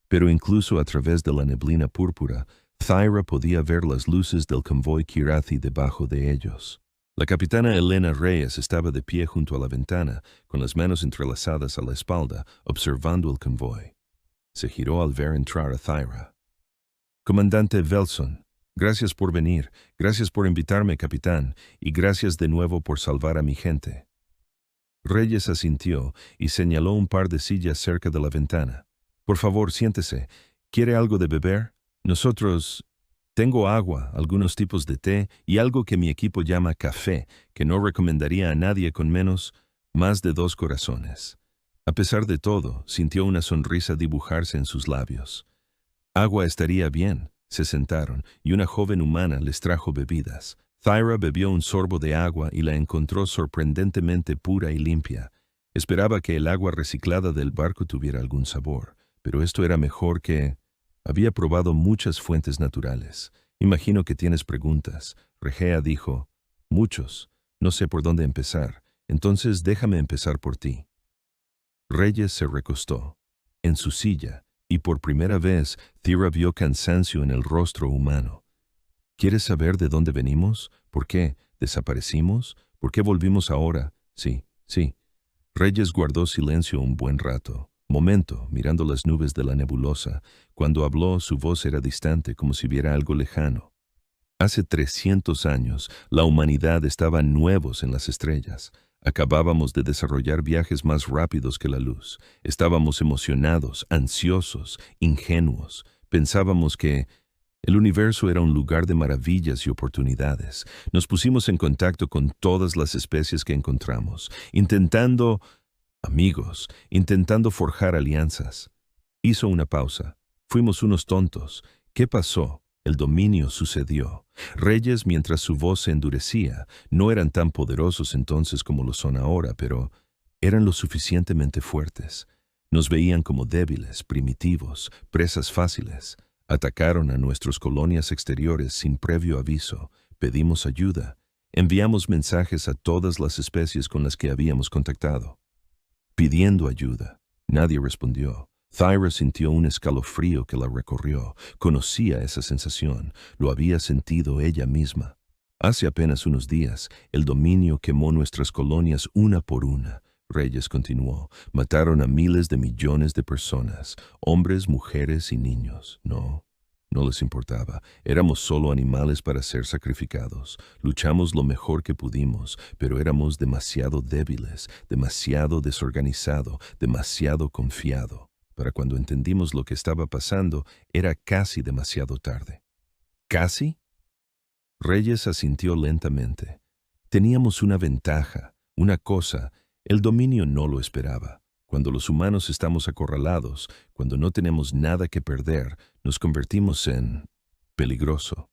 Pero incluso a través de la neblina púrpura, Thyra podía ver las luces del convoy Kirathi debajo de ellos. La capitana Elena Reyes estaba de pie junto a la ventana, con las manos entrelazadas a la espalda, observando el convoy. Se giró al ver entrar a Thyra. «Comandante Velson, gracias por venir, gracias por invitarme, capitán, y gracias de nuevo por salvar a mi gente». Reyes asintió y señaló un par de sillas cerca de la ventana. «Por favor, siéntese. ¿Quiere algo de beber? Nosotros... Tengo agua, algunos tipos de té y algo que mi equipo llama café, que no recomendaría a nadie con más de 2 corazones». A pesar de todo, sintió una sonrisa dibujarse en sus labios. Agua estaría bien. Se sentaron, y una joven humana les trajo bebidas. Thyra bebió un sorbo de agua y la encontró sorprendentemente pura y limpia. Esperaba que el agua reciclada del barco tuviera algún sabor, pero esto era mejor que... Había probado muchas fuentes naturales. Imagino que tienes preguntas. Regea dijo, muchos. No sé por dónde empezar. Entonces déjame empezar por ti. Reyes se recostó en su silla y por primera vez Thyra vio cansancio en el rostro humano. ¿Quieres saber de dónde venimos? ¿Por qué desaparecimos? ¿Por qué volvimos ahora? Sí. Reyes guardó silencio un buen rato. Momento, mirando las nubes de la nebulosa. Cuando habló, su voz era distante, como si viera algo lejano. Hace 300 años, la humanidad estaba nuevos en las estrellas. Acabábamos de desarrollar viajes más rápidos que la luz. Estábamos emocionados, ansiosos, ingenuos. Pensábamos que el universo era un lugar de maravillas y oportunidades. Nos pusimos en contacto con todas las especies que encontramos, intentando forjar alianzas. Hizo una pausa. Fuimos unos tontos. ¿Qué pasó? El dominio sucedió. Reyes, mientras su voz se endurecía, no eran tan poderosos entonces como lo son ahora, pero eran lo suficientemente fuertes. Nos veían como débiles, primitivos, presas fáciles. Atacaron a nuestras colonias exteriores sin previo aviso. Pedimos ayuda. Enviamos mensajes a todas las especies con las que habíamos contactado, pidiendo ayuda. Nadie respondió. Thyra sintió un escalofrío que la recorrió. Conocía esa sensación. Lo había sentido ella misma. Hace apenas unos días, el dominio quemó nuestras colonias una por una. Reyes continuó. Mataron a miles de millones de personas, hombres, mujeres y niños. No les importaba. Éramos solo animales para ser sacrificados. Luchamos lo mejor que pudimos, pero éramos demasiado débiles, demasiado desorganizado, demasiado confiado. Para cuando entendimos lo que estaba pasando, era casi demasiado tarde. ¿Casi? Reyes asintió lentamente. Teníamos una ventaja, una cosa. El dominio no lo esperaba. Cuando los humanos estamos acorralados, cuando no tenemos nada que perder, nos convertimos en peligroso.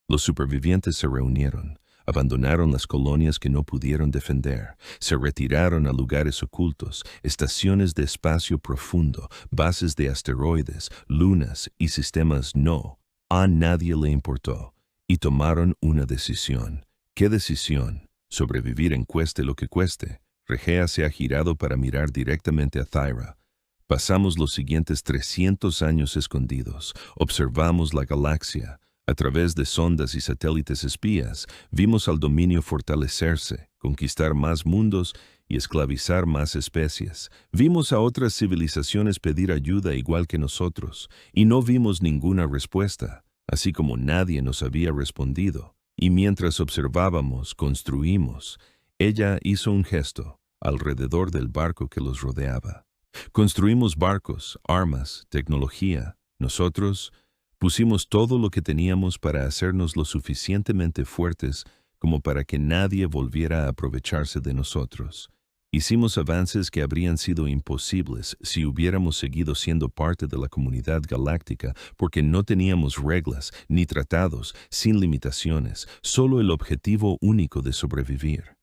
Los supervivientes se reunieron, abandonaron las colonias que no pudieron defender, se retiraron a lugares ocultos, estaciones de espacio profundo, bases de asteroides, lunas y sistemas no. A nadie le importó, y tomaron una decisión. ¿Qué decisión? Sobrevivir en cueste lo que cueste. Regea se ha girado para mirar directamente a Thyra. Pasamos los siguientes 300 años escondidos, observamos la galaxia. A través de sondas y satélites espías, vimos al dominio fortalecerse, conquistar más mundos y esclavizar más especies. Vimos a otras civilizaciones pedir ayuda igual que nosotros, y no vimos ninguna respuesta, así como nadie nos había respondido. Y mientras observábamos, construimos. Ella hizo un gesto alrededor del barco que los rodeaba. Construimos barcos, armas, tecnología. Nosotros pusimos todo lo que teníamos para hacernos lo suficientemente fuertes como para que nadie volviera a aprovecharse de nosotros. Hicimos avances que habrían sido imposibles si hubiéramos seguido siendo parte de la comunidad galáctica, porque no teníamos reglas ni tratados, sin limitaciones, solo el objetivo único de sobrevivir.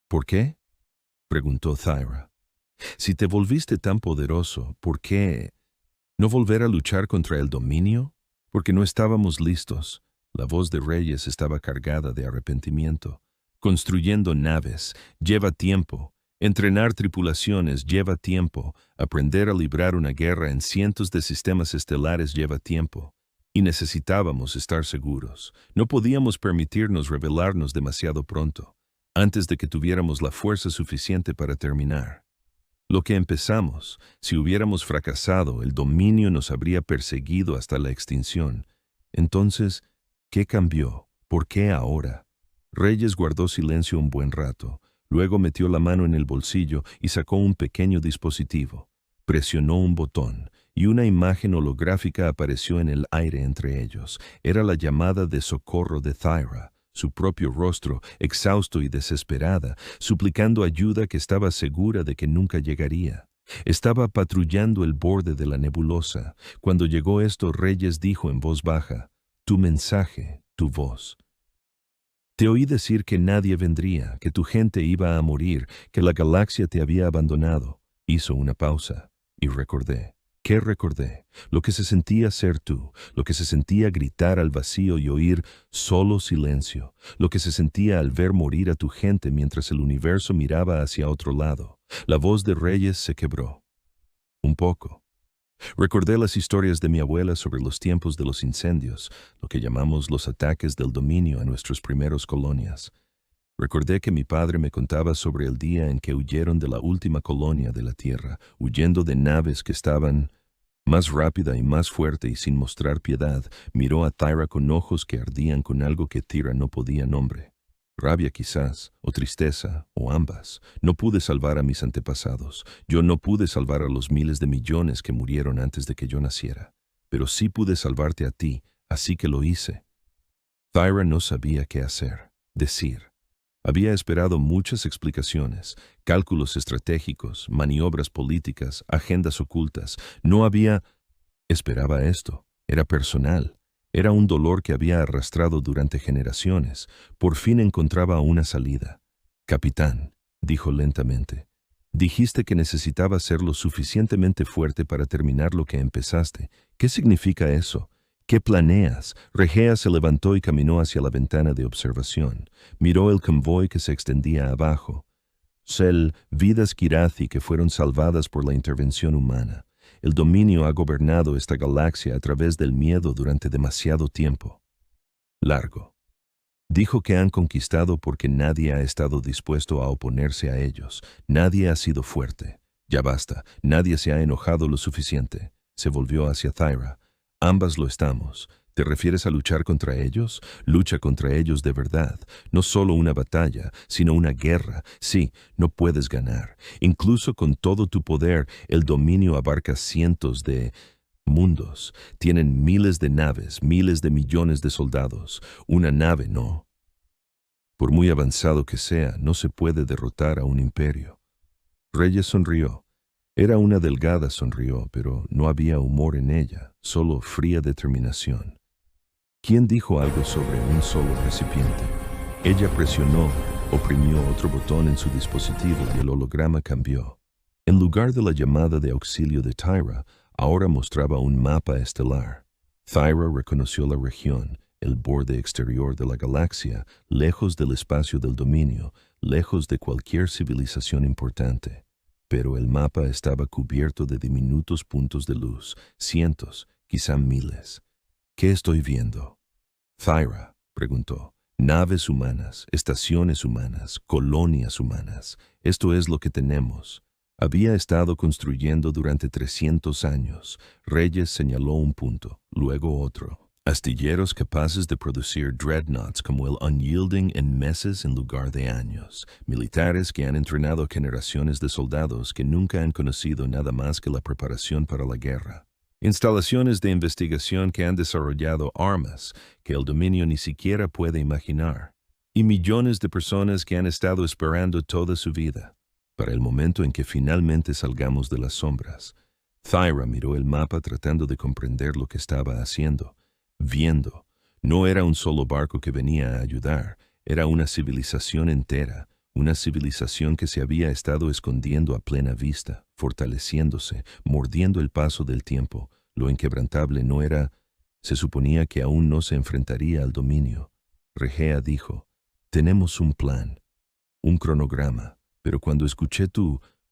¿Por qué?, preguntó Thyra. Si te volviste tan poderoso, ¿por qué no volver a luchar contra el dominio? Porque no estábamos listos. La voz de Reyes estaba cargada de arrepentimiento. Construyendo naves lleva tiempo. Entrenar tripulaciones lleva tiempo. Aprender a librar una guerra en cientos de sistemas estelares lleva tiempo. Y necesitábamos estar seguros. No podíamos permitirnos rebelarnos demasiado pronto, antes de que tuviéramos la fuerza suficiente para terminar. Lo que empezamos, si hubiéramos fracasado, el dominio nos habría perseguido hasta la extinción. Entonces, ¿qué cambió? ¿Por qué ahora? Reyes guardó silencio un buen rato. Luego metió la mano en el bolsillo y sacó un pequeño dispositivo. Presionó un botón y una imagen holográfica apareció en el aire entre ellos. Era la llamada de socorro de Thyra. Su propio rostro, exhausto y desesperada, suplicando ayuda que estaba segura de que nunca llegaría. Estaba patrullando el borde de la nebulosa. Cuando llegó esto, Reyes dijo en voz baja: «Tu mensaje, tu voz. Te oí decir que nadie vendría, que tu gente iba a morir, que la galaxia te había abandonado». Hizo una pausa y recordé. ¿Qué recordé? Lo que se sentía ser tú, lo que se sentía gritar al vacío y oír solo silencio, lo que se sentía al ver morir a tu gente mientras el universo miraba hacia otro lado. La voz de Reyes se quebró. Un poco. Recordé las historias de mi abuela sobre los tiempos de los incendios, lo que llamamos los ataques del dominio a nuestras primeras colonias. Recordé que mi padre me contaba sobre el día en que huyeron de la última colonia de la Tierra, huyendo de naves que estaban más rápida y más fuerte, y sin mostrar piedad, miró a Thyra con ojos que ardían con algo que Thyra no podía nombre. Rabia quizás, o tristeza, o ambas. No pude salvar a mis antepasados. Yo no pude salvar a los miles de millones que murieron antes de que yo naciera. Pero sí pude salvarte a ti, así que lo hice. Thyra no sabía qué hacer, decir. Había esperado muchas explicaciones, cálculos estratégicos, maniobras políticas, agendas ocultas. No había... Esperaba esto. Era personal. Era un dolor que había arrastrado durante generaciones. Por fin encontraba una salida. «Capitán», dijo lentamente, «dijiste que necesitaba ser lo suficientemente fuerte para terminar lo que empezaste. ¿Qué significa eso? ¿Qué planeas?» Regea se levantó y caminó hacia la ventana de observación. Miró el convoy que se extendía abajo. Vidas Kirathi que fueron salvadas por la intervención humana. El dominio ha gobernado esta galaxia a través del miedo durante demasiado tiempo. Largo. Dijo que han conquistado porque nadie ha estado dispuesto a oponerse a ellos. Nadie ha sido fuerte. Ya basta. Nadie se ha enojado lo suficiente. Se volvió hacia Thyra. Ambas lo estamos. ¿Te refieres a luchar contra ellos? Lucha contra ellos de verdad. No solo una batalla, sino una guerra. Sí, no puedes ganar. Incluso con todo tu poder, el dominio abarca cientos de mundos. Tienen miles de naves, miles de millones de soldados. Una nave no. Por muy avanzado que sea, no se puede derrotar a un imperio. Reyes sonrió. Era una delgada sonrió, pero no había humor en ella, solo fría determinación. ¿Quién dijo algo sobre un solo recipiente? Ella presionó, oprimió otro botón en su dispositivo y el holograma cambió. En lugar de la llamada de auxilio de Tyra, ahora mostraba un mapa estelar. Tyra reconoció la región, el borde exterior de la galaxia, lejos del espacio del dominio, lejos de cualquier civilización importante. Pero el mapa estaba cubierto de diminutos puntos de luz, cientos, quizá miles. ¿Qué estoy viendo? Tyra preguntó. Naves humanas, estaciones humanas, colonias humanas. Esto es lo que tenemos. Había estado construyendo durante 300 años. Reyes señaló un punto, luego otro. Astilleros capaces de producir dreadnoughts como el Unyielding en meses en lugar de años. Militares que han entrenado generaciones de soldados que nunca han conocido nada más que la preparación para la guerra. Instalaciones de investigación que han desarrollado armas que el dominio ni siquiera puede imaginar. Y millones de personas que han estado esperando toda su vida para el momento en que finalmente salgamos de las sombras. Tyra miró el mapa tratando de comprender lo que estaba haciendo. Viendo. No era un solo barco que venía a ayudar, era una civilización entera, una civilización que se había estado escondiendo a plena vista, fortaleciéndose, mordiendo el paso del tiempo. Lo inquebrantable no era... Se suponía que aún no se enfrentaría al dominio. Regea dijo, tenemos un plan, un cronograma, pero cuando escuché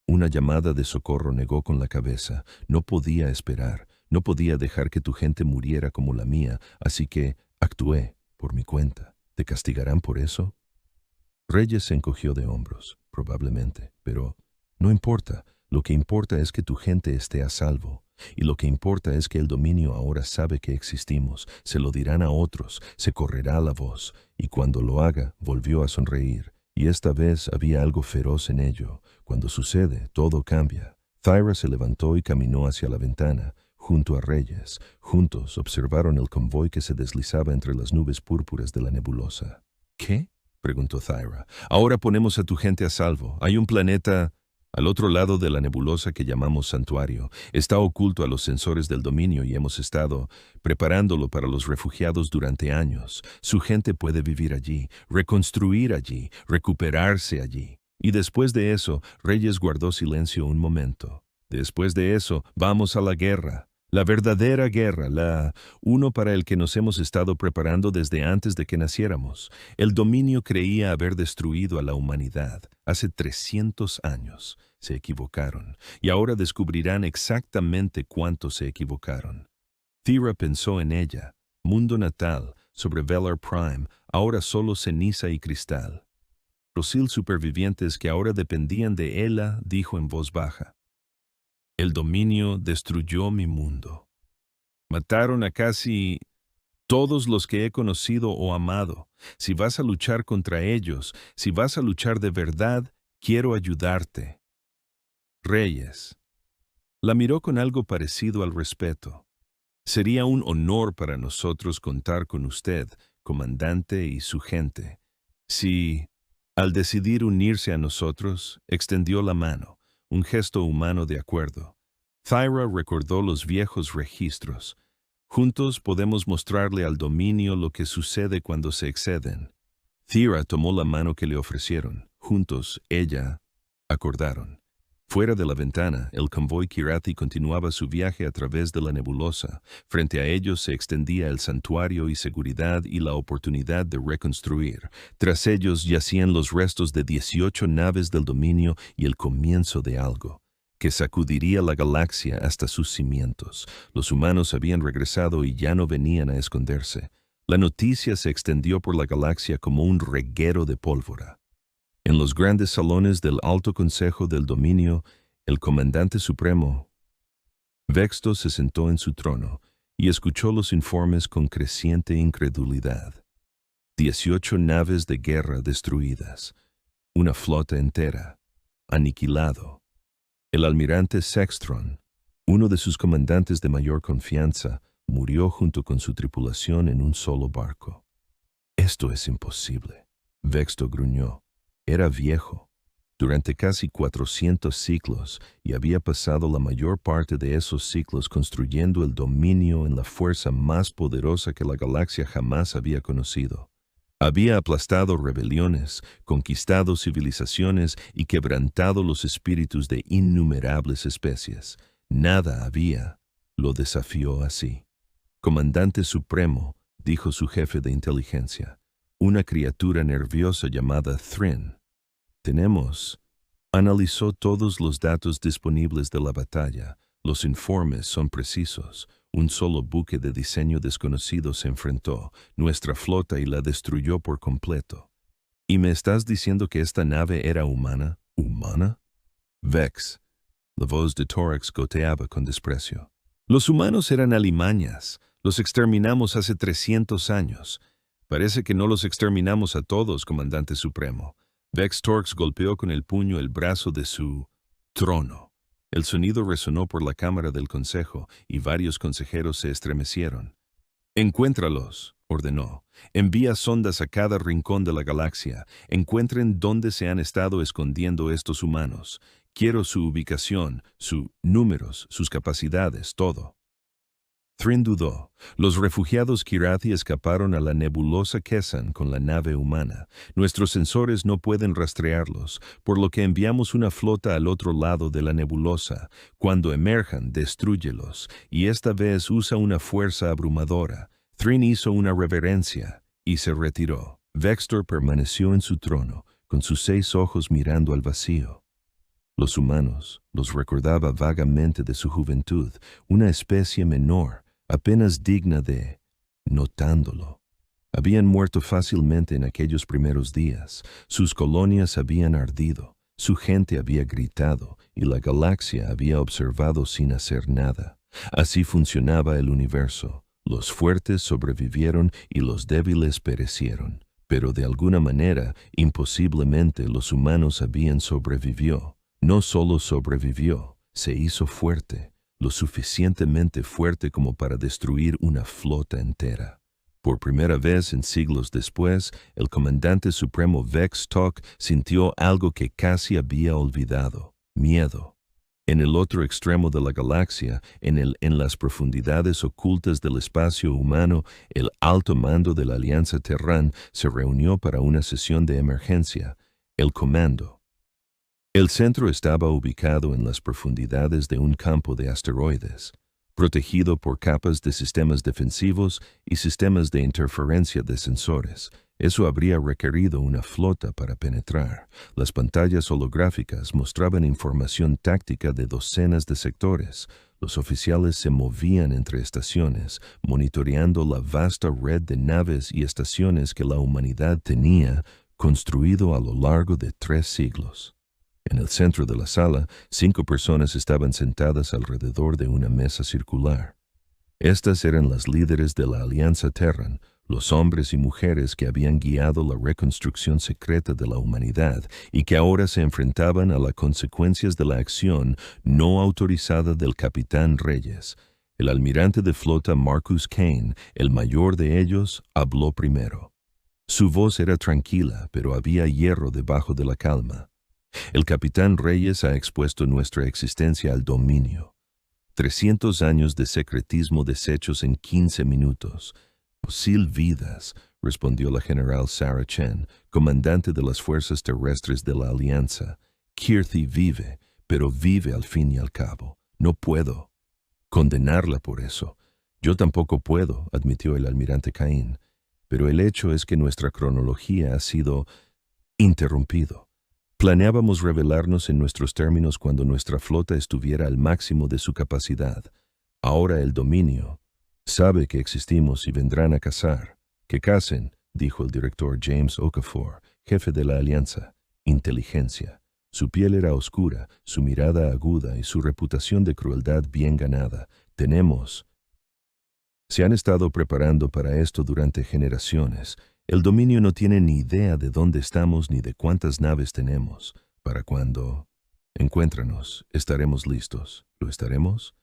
una llamada de socorro negó con la cabeza. No podía esperar, no podía dejar que tu gente muriera como la mía, así que actué por mi cuenta. ¿Te castigarán por eso? Reyes se encogió de hombros, probablemente, pero no importa. Lo que importa es que tu gente esté a salvo. Y lo que importa es que el dominio ahora sabe que existimos. Se lo dirán a otros, se correrá la voz. Y cuando lo haga, volvió a sonreír. Y esta vez había algo feroz en ello. Cuando sucede, todo cambia. Tyra se levantó y caminó hacia la ventana, junto a Reyes. Juntos observaron el convoy que se deslizaba entre las nubes púrpuras de la nebulosa. ¿Qué? Preguntó Tyra. Ahora ponemos a tu gente a salvo. Hay un planeta al otro lado de la nebulosa que llamamos Santuario. Está oculto a los sensores del dominio y hemos estado preparándolo para los refugiados durante años. Su gente puede vivir allí, reconstruir allí, recuperarse allí. Y después de eso, Reyes guardó silencio un momento. Después de eso, vamos a la guerra. La verdadera guerra, uno para el que nos hemos estado preparando desde antes de que naciéramos. El dominio creía haber destruido a la humanidad hace 300 años. Se equivocaron, y ahora descubrirán exactamente cuánto se equivocaron. Tyra pensó en ella, mundo natal, sobre Velar Prime, ahora solo ceniza y cristal. Los supervivientes que ahora dependían de ella, dijo en voz baja. El dominio destruyó mi mundo. Mataron a casi todos los que he conocido o amado. Si vas a luchar contra ellos, si vas a luchar de verdad, quiero ayudarte. Reyes. La miró con algo parecido al respeto. Sería un honor para nosotros contar con usted, comandante y su gente. Si, al decidir unirse a nosotros, extendió la mano. Un gesto humano de acuerdo. Tyra recordó los viejos registros. Juntos podemos mostrarle al dominio lo que sucede cuando se exceden. Tyra tomó la mano que le ofrecieron. Juntos, acordaron. Fuera de la ventana, el convoy Kirati continuaba su viaje a través de la nebulosa. Frente a ellos se extendía el santuario y seguridad y la oportunidad de reconstruir. Tras ellos yacían los restos de 18 naves del dominio y el comienzo de algo que sacudiría la galaxia hasta sus cimientos. Los humanos habían regresado y ya no venían a esconderse. La noticia se extendió por la galaxia como un reguero de pólvora. En los grandes salones del Alto Consejo del Dominio, el comandante supremo, Vexto, se sentó en su trono y escuchó los informes con creciente incredulidad. 18 naves de guerra destruidas, una flota entera, aniquilado. El almirante Sextron, uno de sus comandantes de mayor confianza, murió junto con su tripulación en un solo barco. Esto es imposible. Vexto gruñó. Era viejo. durante casi 400 siglos y había pasado la mayor parte de esos siglos construyendo el dominio en la fuerza más poderosa que la galaxia jamás había conocido. Había aplastado rebeliones, conquistado civilizaciones y quebrantado los espíritus de innumerables especies. Nada lo desafió así. Comandante Supremo, dijo su jefe de inteligencia, una criatura nerviosa llamada Thrin. Analizó todos los datos disponibles de la batalla. Los informes son precisos. Un solo buque de diseño desconocido se enfrentó, nuestra flota, y la destruyó por completo. ¿Y me estás diciendo que esta nave era humana? ¿Humana? Vex. La voz de Torax goteaba con desprecio. Los humanos eran alimañas. Los exterminamos hace 300 años. Parece que no los exterminamos a todos, Comandante Supremo. Vex Torax golpeó con el puño el brazo de su trono. El sonido resonó por la cámara del consejo y varios consejeros se estremecieron. «Encuéntralos», ordenó. «Envía sondas a cada rincón de la galaxia. Encuentren dónde se han estado escondiendo estos humanos. Quiero su ubicación, sus números, sus capacidades, todo». Thrin dudó. Los refugiados Kirathi escaparon a la nebulosa Kesan con la nave humana. Nuestros sensores no pueden rastrearlos, por lo que enviamos una flota al otro lado de la nebulosa. Cuando emerjan, destrúyelos, y esta vez usa una fuerza abrumadora. Thrin hizo una reverencia y se retiró. Vextor permaneció en su trono, con sus 6 ojos mirando al vacío. Los humanos los recordaba vagamente de su juventud, una especie menor, apenas digna de notándolo. Habían muerto fácilmente en aquellos primeros días, sus colonias habían ardido, su gente había gritado y la galaxia había observado sin hacer nada. Así funcionaba el universo. Los fuertes sobrevivieron y los débiles perecieron. Pero de alguna manera, imposiblemente, los humanos habían sobrevivido. No solo sobrevivió, se hizo fuerte. Lo suficientemente fuerte como para destruir una flota entera. Por primera vez en siglos después, el comandante supremo Vex Tok sintió algo que casi había olvidado: miedo. En el otro extremo de la galaxia, en las profundidades ocultas del espacio humano, el alto mando de la Alianza Terran se reunió para una sesión de emergencia, el Comando. El centro estaba ubicado en las profundidades de un campo de asteroides, protegido por capas de sistemas defensivos y sistemas de interferencia de sensores. Eso habría requerido una flota para penetrar. Las pantallas holográficas mostraban información táctica de docenas de sectores. Los oficiales se movían entre estaciones, monitoreando la vasta red de naves y estaciones que la humanidad tenía construido a lo largo de 3 siglos. En el centro de la sala, 5 personas estaban sentadas alrededor de una mesa circular. Estas eran las líderes de la Alianza Terran, los hombres y mujeres que habían guiado la reconstrucción secreta de la humanidad y que ahora se enfrentaban a las consecuencias de la acción no autorizada del Capitán Reyes. El almirante de flota Marcus Kane, el mayor de ellos, habló primero. Su voz era tranquila, pero había hierro debajo de la calma. El Capitán Reyes ha expuesto nuestra existencia al dominio. 300 años de secretismo deshechos en 15 minutos. 1000 vidas, respondió la general Sarah Chen, comandante de las fuerzas terrestres de la Alianza. Kirthi vive, pero vive al fin y al cabo. No puedo condenarla por eso. Yo tampoco puedo, admitió el almirante Cain. Pero el hecho es que nuestra cronología ha sido interrumpido. Planeábamos revelarnos en nuestros términos cuando nuestra flota estuviera al máximo de su capacidad. Ahora el dominio sabe que existimos y vendrán a cazar. Que cacen, dijo el director James Okafor, jefe de la Alianza. Inteligencia. Su piel era oscura, su mirada aguda y su reputación de crueldad bien ganada. Se han estado preparando para esto durante generaciones. El dominio no tiene ni idea de dónde estamos ni de cuántas naves tenemos. Para cuando encuéntranos, estaremos listos. ¿Lo estaremos?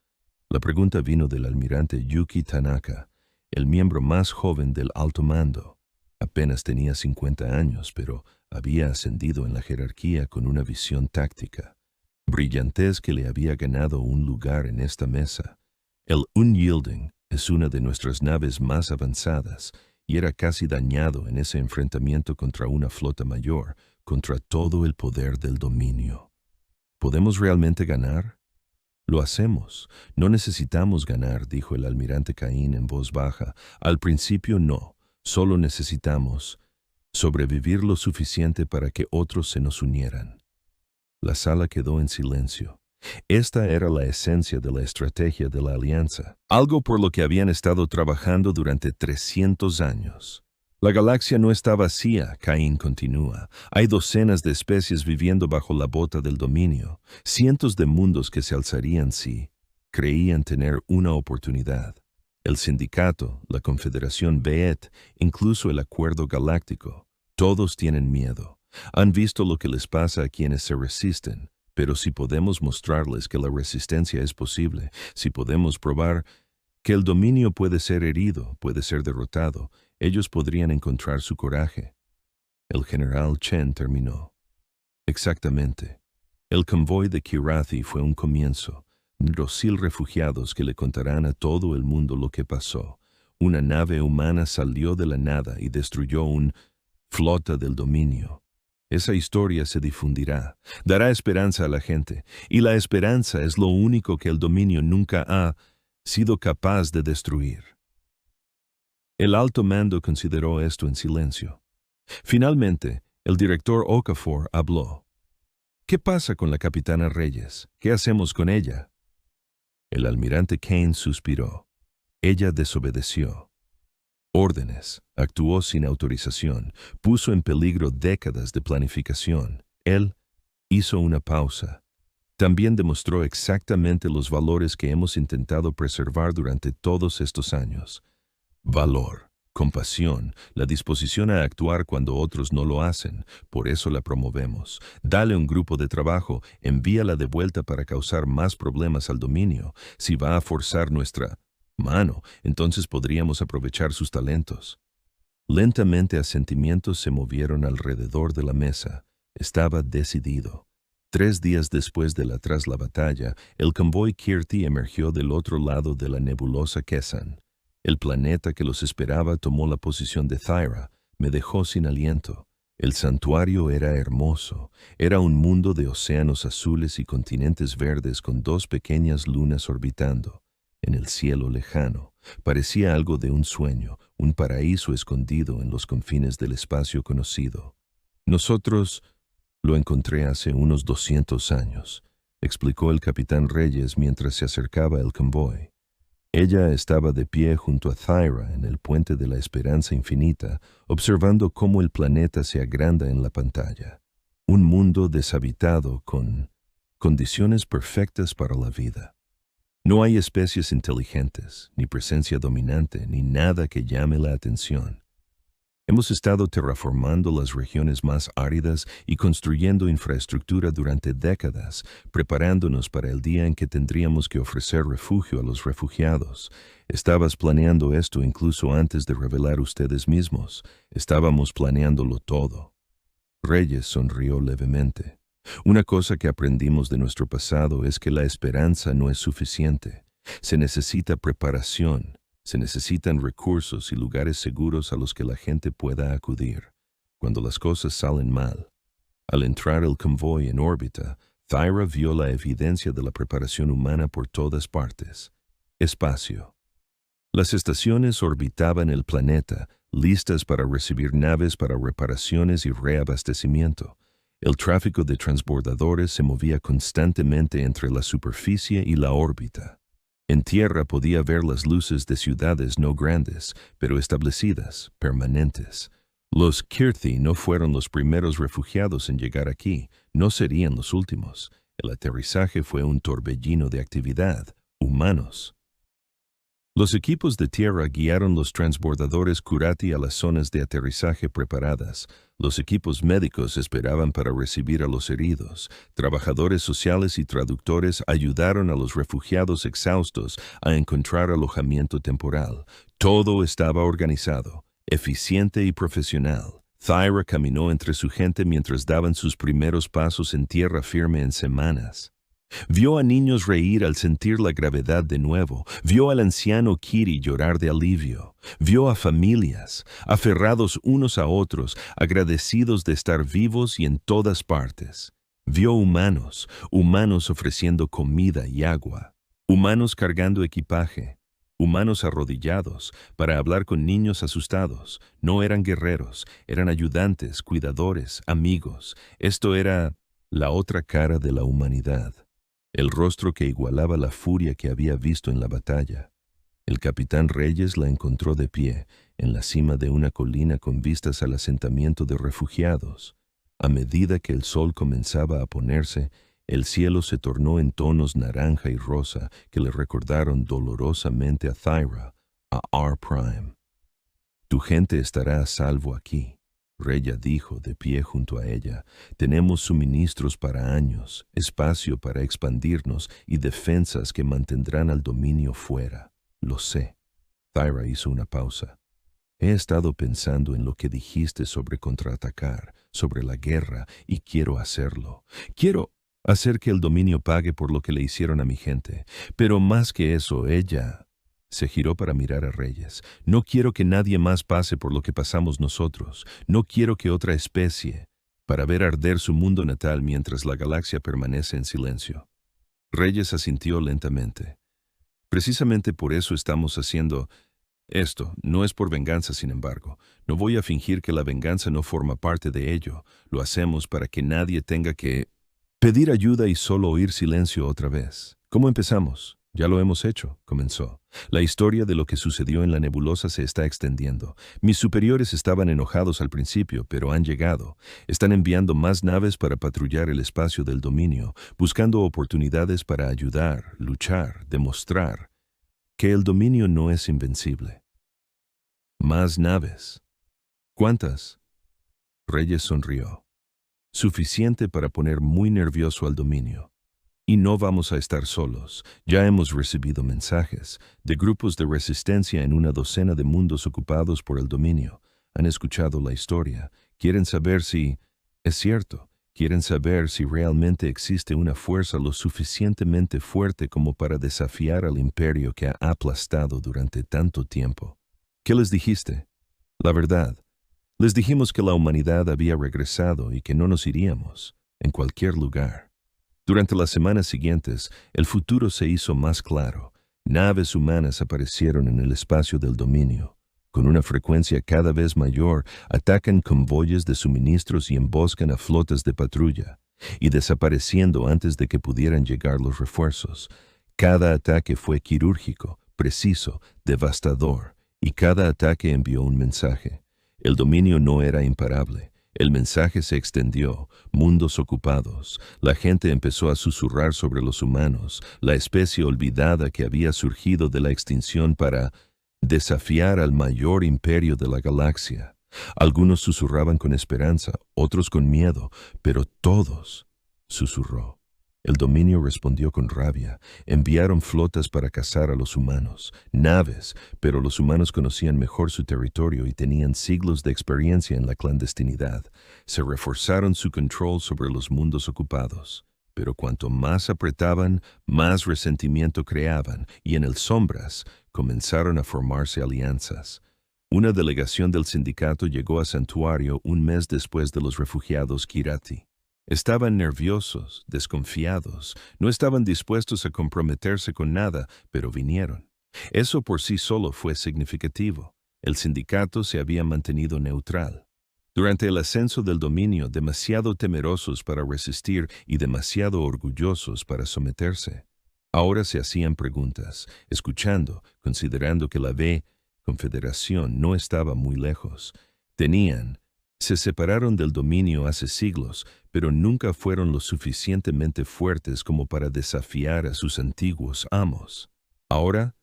La pregunta vino del almirante Yuki Tanaka, el miembro más joven del alto mando. Apenas tenía 50 años, pero Había ascendido en la jerarquía con una visión táctica, brillantez que le había ganado un lugar en esta mesa. El Unyielding es una de nuestras naves más avanzadas y era casi dañado en ese enfrentamiento contra una flota mayor, contra todo el poder del dominio. ¿Podemos realmente ganar? Lo hacemos. No necesitamos ganar, dijo el almirante Cain en voz baja. Al principio no. Solo necesitamos sobrevivir lo suficiente para que otros se nos unieran. La sala quedó en silencio. Esta era la esencia de la estrategia de la alianza, algo por lo que habían estado trabajando durante 300 años. La galaxia no está vacía, Cain continúa. Hay docenas de especies viviendo bajo la bota del dominio, cientos de mundos que se alzarían si creían tener una oportunidad. El sindicato, la Confederación Beet, incluso el Acuerdo Galáctico, todos tienen miedo. Han visto lo que les pasa a quienes se resisten, pero si podemos mostrarles que la resistencia es posible, si podemos probar que el dominio puede ser herido, puede ser derrotado, ellos podrían encontrar su coraje. El general Chen terminó. Exactamente. El convoy de Kirathi fue un comienzo. 2,000 refugiados que le contarán a todo el mundo lo que pasó. Una nave humana salió de la nada y destruyó una flota del dominio. Esa historia se difundirá, dará esperanza a la gente, y la esperanza es lo único que el dominio nunca ha sido capaz de destruir. El alto mando consideró esto en silencio. Finalmente, el director Okafor habló. ¿Qué pasa con la capitana Reyes? ¿Qué hacemos con ella? El almirante Cain suspiró. Ella desobedeció. Órdenes, actuó sin autorización, puso en peligro décadas de planificación. Él hizo una pausa. También demostró exactamente los valores que hemos intentado preservar durante todos estos años. Valor, compasión, la disposición a actuar cuando otros no lo hacen. Por eso la promovemos. Dale un grupo de trabajo, envíala de vuelta para causar más problemas al dominio. Si va a forzar nuestra mano, entonces podríamos aprovechar sus talentos. Lentamente asentimientos se movieron alrededor de la mesa. Estaba decidido. 3 días después de tras la batalla, el convoy Kirti emergió del otro lado de la nebulosa Kesan. El planeta que los esperaba tomó la posición de Thyra. Me dejó sin aliento. El santuario era hermoso. Era un mundo de océanos azules y continentes verdes con 2 pequeñas lunas orbitando. En el cielo lejano, parecía algo de un sueño, un paraíso escondido en los confines del espacio conocido. Nosotros lo encontré hace unos 200 años, explicó el capitán Reyes mientras se acercaba el convoy. Ella estaba de pie junto a Thyra en el puente de la esperanza infinita, observando cómo el planeta se agranda en la pantalla. Un mundo deshabitado con condiciones perfectas para la vida. No hay especies inteligentes, ni presencia dominante, ni nada que llame la atención. Hemos estado terraformando las regiones más áridas y construyendo infraestructura durante décadas, preparándonos para el día en que tendríamos que ofrecer refugio a los refugiados. Estabas planeando esto incluso antes de revelar ustedes mismos. Estábamos planeándolo todo. Reyes sonrió levemente. Una cosa que aprendimos de nuestro pasado es que la esperanza no es suficiente. Se necesita preparación. Se necesitan recursos y lugares seguros a los que la gente pueda acudir cuando las cosas salen mal. Al entrar el convoy en órbita, Thyra vio la evidencia de la preparación humana por todas partes. Espacio. Las estaciones orbitaban el planeta, listas para recibir naves para reparaciones y reabastecimiento. El tráfico de transbordadores se movía constantemente entre la superficie y la órbita. En tierra podía ver las luces de ciudades no grandes, pero establecidas, permanentes. Los Kirthi no fueron los primeros refugiados en llegar aquí, no serían los últimos. El aterrizaje fue un torbellino de actividad, humanos. Los equipos de tierra guiaron los transbordadores Kurati a las zonas de aterrizaje preparadas. Los equipos médicos esperaban para recibir a los heridos. Trabajadores sociales y traductores ayudaron a los refugiados exhaustos a encontrar alojamiento temporal. Todo estaba organizado, eficiente y profesional. Thyra caminó entre su gente mientras daban sus primeros pasos en tierra firme en semanas. Vio a niños reír al sentir la gravedad de nuevo. Vio al anciano Kiri llorar de alivio. Vio a familias, aferrados unos a otros, agradecidos de estar vivos y en todas partes. Vio humanos ofreciendo comida y agua. Humanos cargando equipaje. Humanos arrodillados para hablar con niños asustados. No eran guerreros, eran ayudantes, cuidadores, amigos. Esto era la otra cara de la humanidad. El rostro que igualaba la furia que había visto en la batalla. El capitán Reyes la encontró de pie, en la cima de una colina con vistas al asentamiento de refugiados. A medida que el sol comenzaba a ponerse, el cielo se tornó en tonos naranja y rosa que le recordaron dolorosamente a Thyra, a R. Tu gente estará a salvo aquí. Reya dijo, de pie junto a ella. Tenemos suministros para años, espacio para expandirnos y defensas que mantendrán al dominio fuera. Lo sé. Thyra hizo una pausa. He estado pensando en lo que dijiste sobre contraatacar, sobre la guerra, y quiero hacerlo. Quiero hacer que el dominio pague por lo que le hicieron a mi gente. Pero más que eso, ella se giró para mirar a Reyes. No quiero que nadie más pase por lo que pasamos nosotros. No quiero que otra especie, para ver arder su mundo natal mientras la galaxia permanece en silencio. Reyes asintió lentamente. Precisamente por eso estamos haciendo esto. No es por venganza, sin embargo. No voy a fingir que la venganza no forma parte de ello. Lo hacemos para que nadie tenga que pedir ayuda y solo oír silencio otra vez. ¿Cómo empezamos? Ya lo hemos hecho, comenzó. La historia de lo que sucedió en la nebulosa se está extendiendo. Mis superiores estaban enojados al principio, pero han llegado. Están enviando más naves para patrullar el espacio del dominio, buscando oportunidades para ayudar, luchar, demostrar que el dominio no es invencible. Más naves. ¿Cuántas? Reyes sonrió. Suficiente para poner muy nervioso al dominio. Y no vamos a estar solos. Ya hemos recibido mensajes de grupos de resistencia en una docena de mundos ocupados por el dominio. Han escuchado la historia. Quieren saber si es cierto. Quieren saber si realmente existe una fuerza lo suficientemente fuerte como para desafiar al imperio que ha aplastado durante tanto tiempo. ¿Qué les dijiste? La verdad. Les dijimos que la humanidad había regresado y que no nos iríamos, en cualquier lugar. Durante las semanas siguientes, el futuro se hizo más claro. Naves humanas aparecieron en el espacio del dominio. Con una frecuencia cada vez mayor, atacan convoyes de suministros y emboscan a flotas de patrulla, y desapareciendo antes de que pudieran llegar los refuerzos. Cada ataque fue quirúrgico, preciso, devastador, y cada ataque envió un mensaje. El dominio no era imparable. El mensaje se extendió, mundos ocupados. La gente empezó a susurrar sobre los humanos, la especie olvidada que había surgido de la extinción para desafiar al mayor imperio de la galaxia. Algunos susurraban con esperanza, otros con miedo, pero todos susurró. El dominio respondió con rabia. Enviaron flotas para cazar a los humanos, naves, pero los humanos conocían mejor su territorio y tenían siglos de experiencia en la clandestinidad. Se reforzaron su control sobre los mundos ocupados. Pero cuanto más apretaban, más resentimiento creaban, y en el sombras comenzaron a formarse alianzas. Una delegación del sindicato llegó a Santuario un mes después de los refugiados Kirati. Estaban nerviosos, desconfiados, no estaban dispuestos a comprometerse con nada, pero vinieron. Eso por sí solo fue significativo. El sindicato se había mantenido neutral. Durante el ascenso del dominio, demasiado temerosos para resistir y demasiado orgullosos para someterse. Ahora se hacían preguntas, escuchando, considerando que la Confederación no estaba muy lejos. Se separaron del dominio hace siglos, pero nunca fueron lo suficientemente fuertes como para desafiar a sus antiguos amos. Ahora,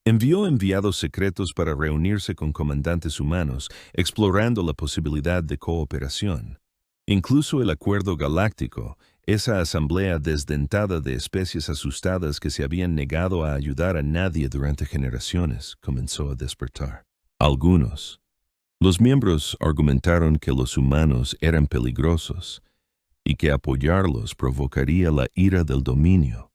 envió enviados secretos para reunirse con comandantes humanos, explorando la posibilidad de cooperación. Incluso el Acuerdo Galáctico, esa asamblea desdentada de especies asustadas que se habían negado a ayudar a nadie durante generaciones, comenzó a despertar. Algunos, Los miembros argumentaron que los humanos eran peligrosos y que apoyarlos provocaría la ira del dominio.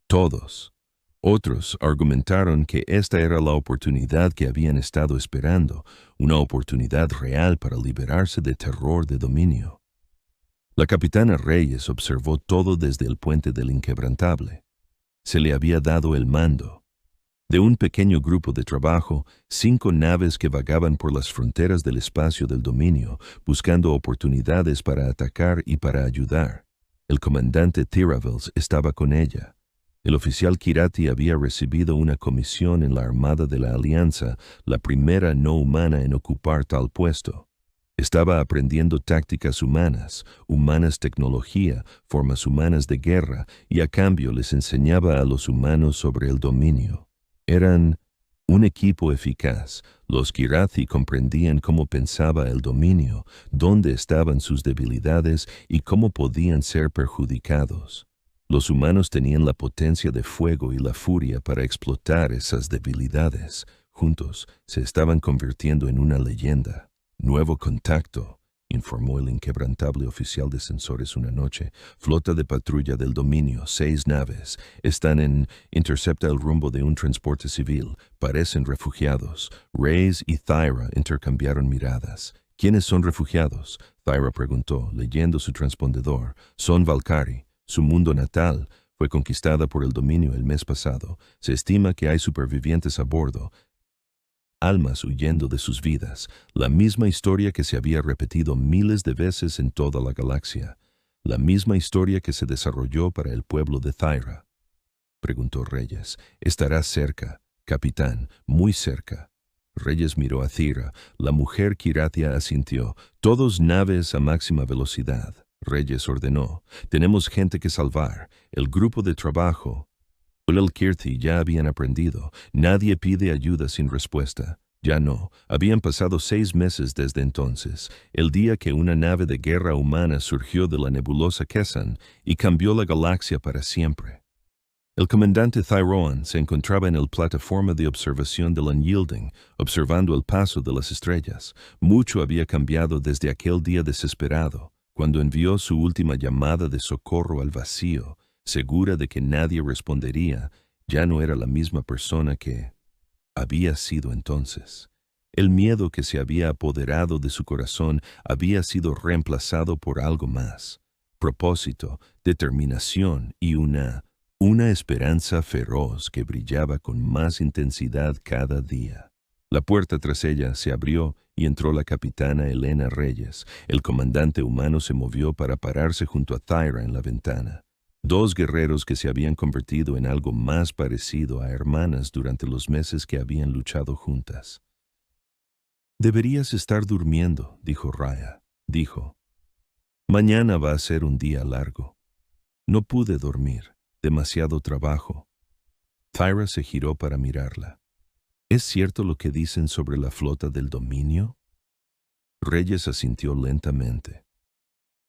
Todos. Otros argumentaron que esta era la oportunidad que habían estado esperando, una oportunidad real para liberarse del terror de dominio. La capitana Reyes observó todo desde el puente del Inquebrantable. Se le había dado el mando. De un pequeño grupo de trabajo, 5 naves que vagaban por las fronteras del espacio del dominio, buscando oportunidades para atacar y para ayudar. El comandante Thyravels estaba con ella. El oficial Kirati había recibido una comisión en la Armada de la Alianza, la primera no humana en ocupar tal puesto. Estaba aprendiendo tácticas humanas, tecnología, formas humanas de guerra, y a cambio les enseñaba a los humanos sobre el dominio. Eran un equipo eficaz. Los Kirathi comprendían cómo pensaba el dominio, dónde estaban sus debilidades y cómo podían ser perjudicados. Los humanos tenían la potencia de fuego y la furia para explotar esas debilidades. Juntos se estaban convirtiendo en una leyenda. Nuevo contacto, informó el inquebrantable oficial de sensores una noche. Flota de patrulla del dominio, 6 naves. Intercepta el rumbo de un transporte civil. Parecen refugiados. Reyes y Thyra intercambiaron miradas. ¿Quiénes son refugiados? Thyra preguntó, leyendo su transpondedor. Son Valkyrie. Su mundo natal fue conquistada por el dominio el mes pasado. Se estima que hay supervivientes a bordo, almas huyendo de sus vidas, la misma historia que se había repetido miles de veces en toda la galaxia, la misma historia que se desarrolló para el pueblo de Thyra. Preguntó Reyes. Estará cerca, capitán, muy cerca. Reyes miró a Thyra. La mujer Kiratia asintió. Todos naves a máxima velocidad. Reyes ordenó. Tenemos gente que salvar. El grupo de trabajo. El Kirti ya habían aprendido. Nadie pide ayuda sin respuesta. Ya no. Habían pasado 6 meses desde entonces, el día que una nave de guerra humana surgió de la nebulosa Kessan y cambió la galaxia para siempre. El comandante Thyroan se encontraba en la plataforma de observación del Unyielding, observando el paso de las estrellas. Mucho había cambiado desde aquel día desesperado, cuando envió su última llamada de socorro al vacío, segura de que nadie respondería. Ya no era la misma persona que había sido entonces. El miedo que se había apoderado de su corazón había sido reemplazado por algo más: propósito, determinación y una esperanza feroz que brillaba con más intensidad cada día. La puerta tras ella se abrió y entró la capitana Elena Reyes. El comandante humano se movió para pararse junto a Thyra en la ventana. 2 guerreros que se habían convertido en algo más parecido a hermanas durante los meses que habían luchado juntas. Deberías estar durmiendo, dijo Raya. Dijo, mañana va a ser un día largo. No pude dormir. Demasiado trabajo. Thyra se giró para mirarla. ¿Es cierto lo que dicen sobre la flota del dominio? Reyes asintió lentamente.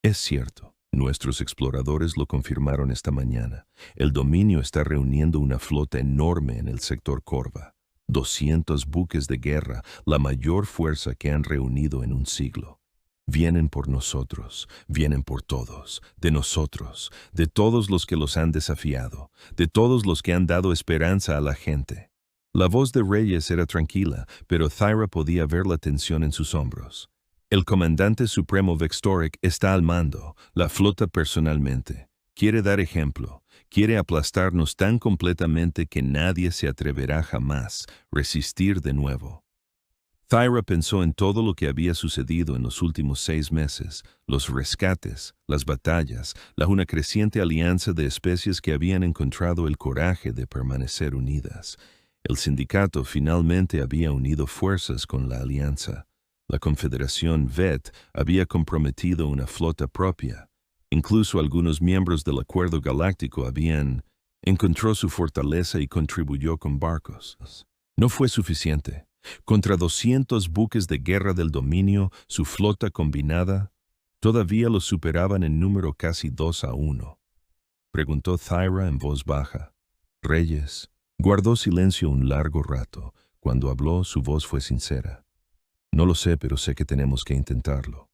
Es cierto. Nuestros exploradores lo confirmaron esta mañana. El dominio está reuniendo una flota enorme en el sector Corva. 200 buques de guerra, la mayor fuerza que han reunido en un siglo. Vienen por nosotros, vienen por todos, de nosotros, de todos los que los han desafiado, de todos los que han dado esperanza a la gente. La voz de Reyes era tranquila, pero Thyra podía ver la tensión en sus hombros. El comandante supremo Vextoric está al mando, la flota personalmente. Quiere dar ejemplo, quiere aplastarnos tan completamente que nadie se atreverá jamás a resistir de nuevo. Thyra pensó en todo lo que había sucedido en los últimos 6 meses, los rescates, las batallas, una creciente alianza de especies que habían encontrado el coraje de permanecer unidas. El sindicato finalmente había unido fuerzas con la alianza. La Confederación Vet había comprometido una flota propia. Incluso algunos miembros del Acuerdo Galáctico encontró su fortaleza y contribuyó con barcos. No fue suficiente. Contra 200 buques de guerra del dominio, su flota combinada, todavía los superaban en número casi 2-1. Preguntó Thyra en voz baja. Reyes guardó silencio un largo rato. Cuando habló, su voz fue sincera. No lo sé, pero sé que tenemos que intentarlo.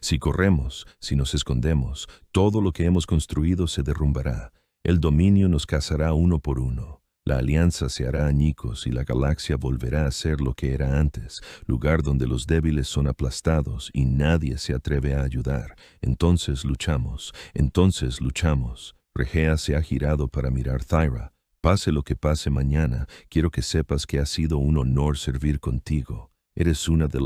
Si corremos, si nos escondemos, todo lo que hemos construido se derrumbará. El dominio nos cazará uno por uno. La alianza se hará añicos y la galaxia volverá a ser lo que era antes, lugar donde los débiles son aplastados y nadie se atreve a ayudar. Entonces luchamos, entonces luchamos. Regea se ha girado para mirar Thyra. Pase lo que pase mañana, quiero que sepas que ha sido un honor servir contigo. Eres una de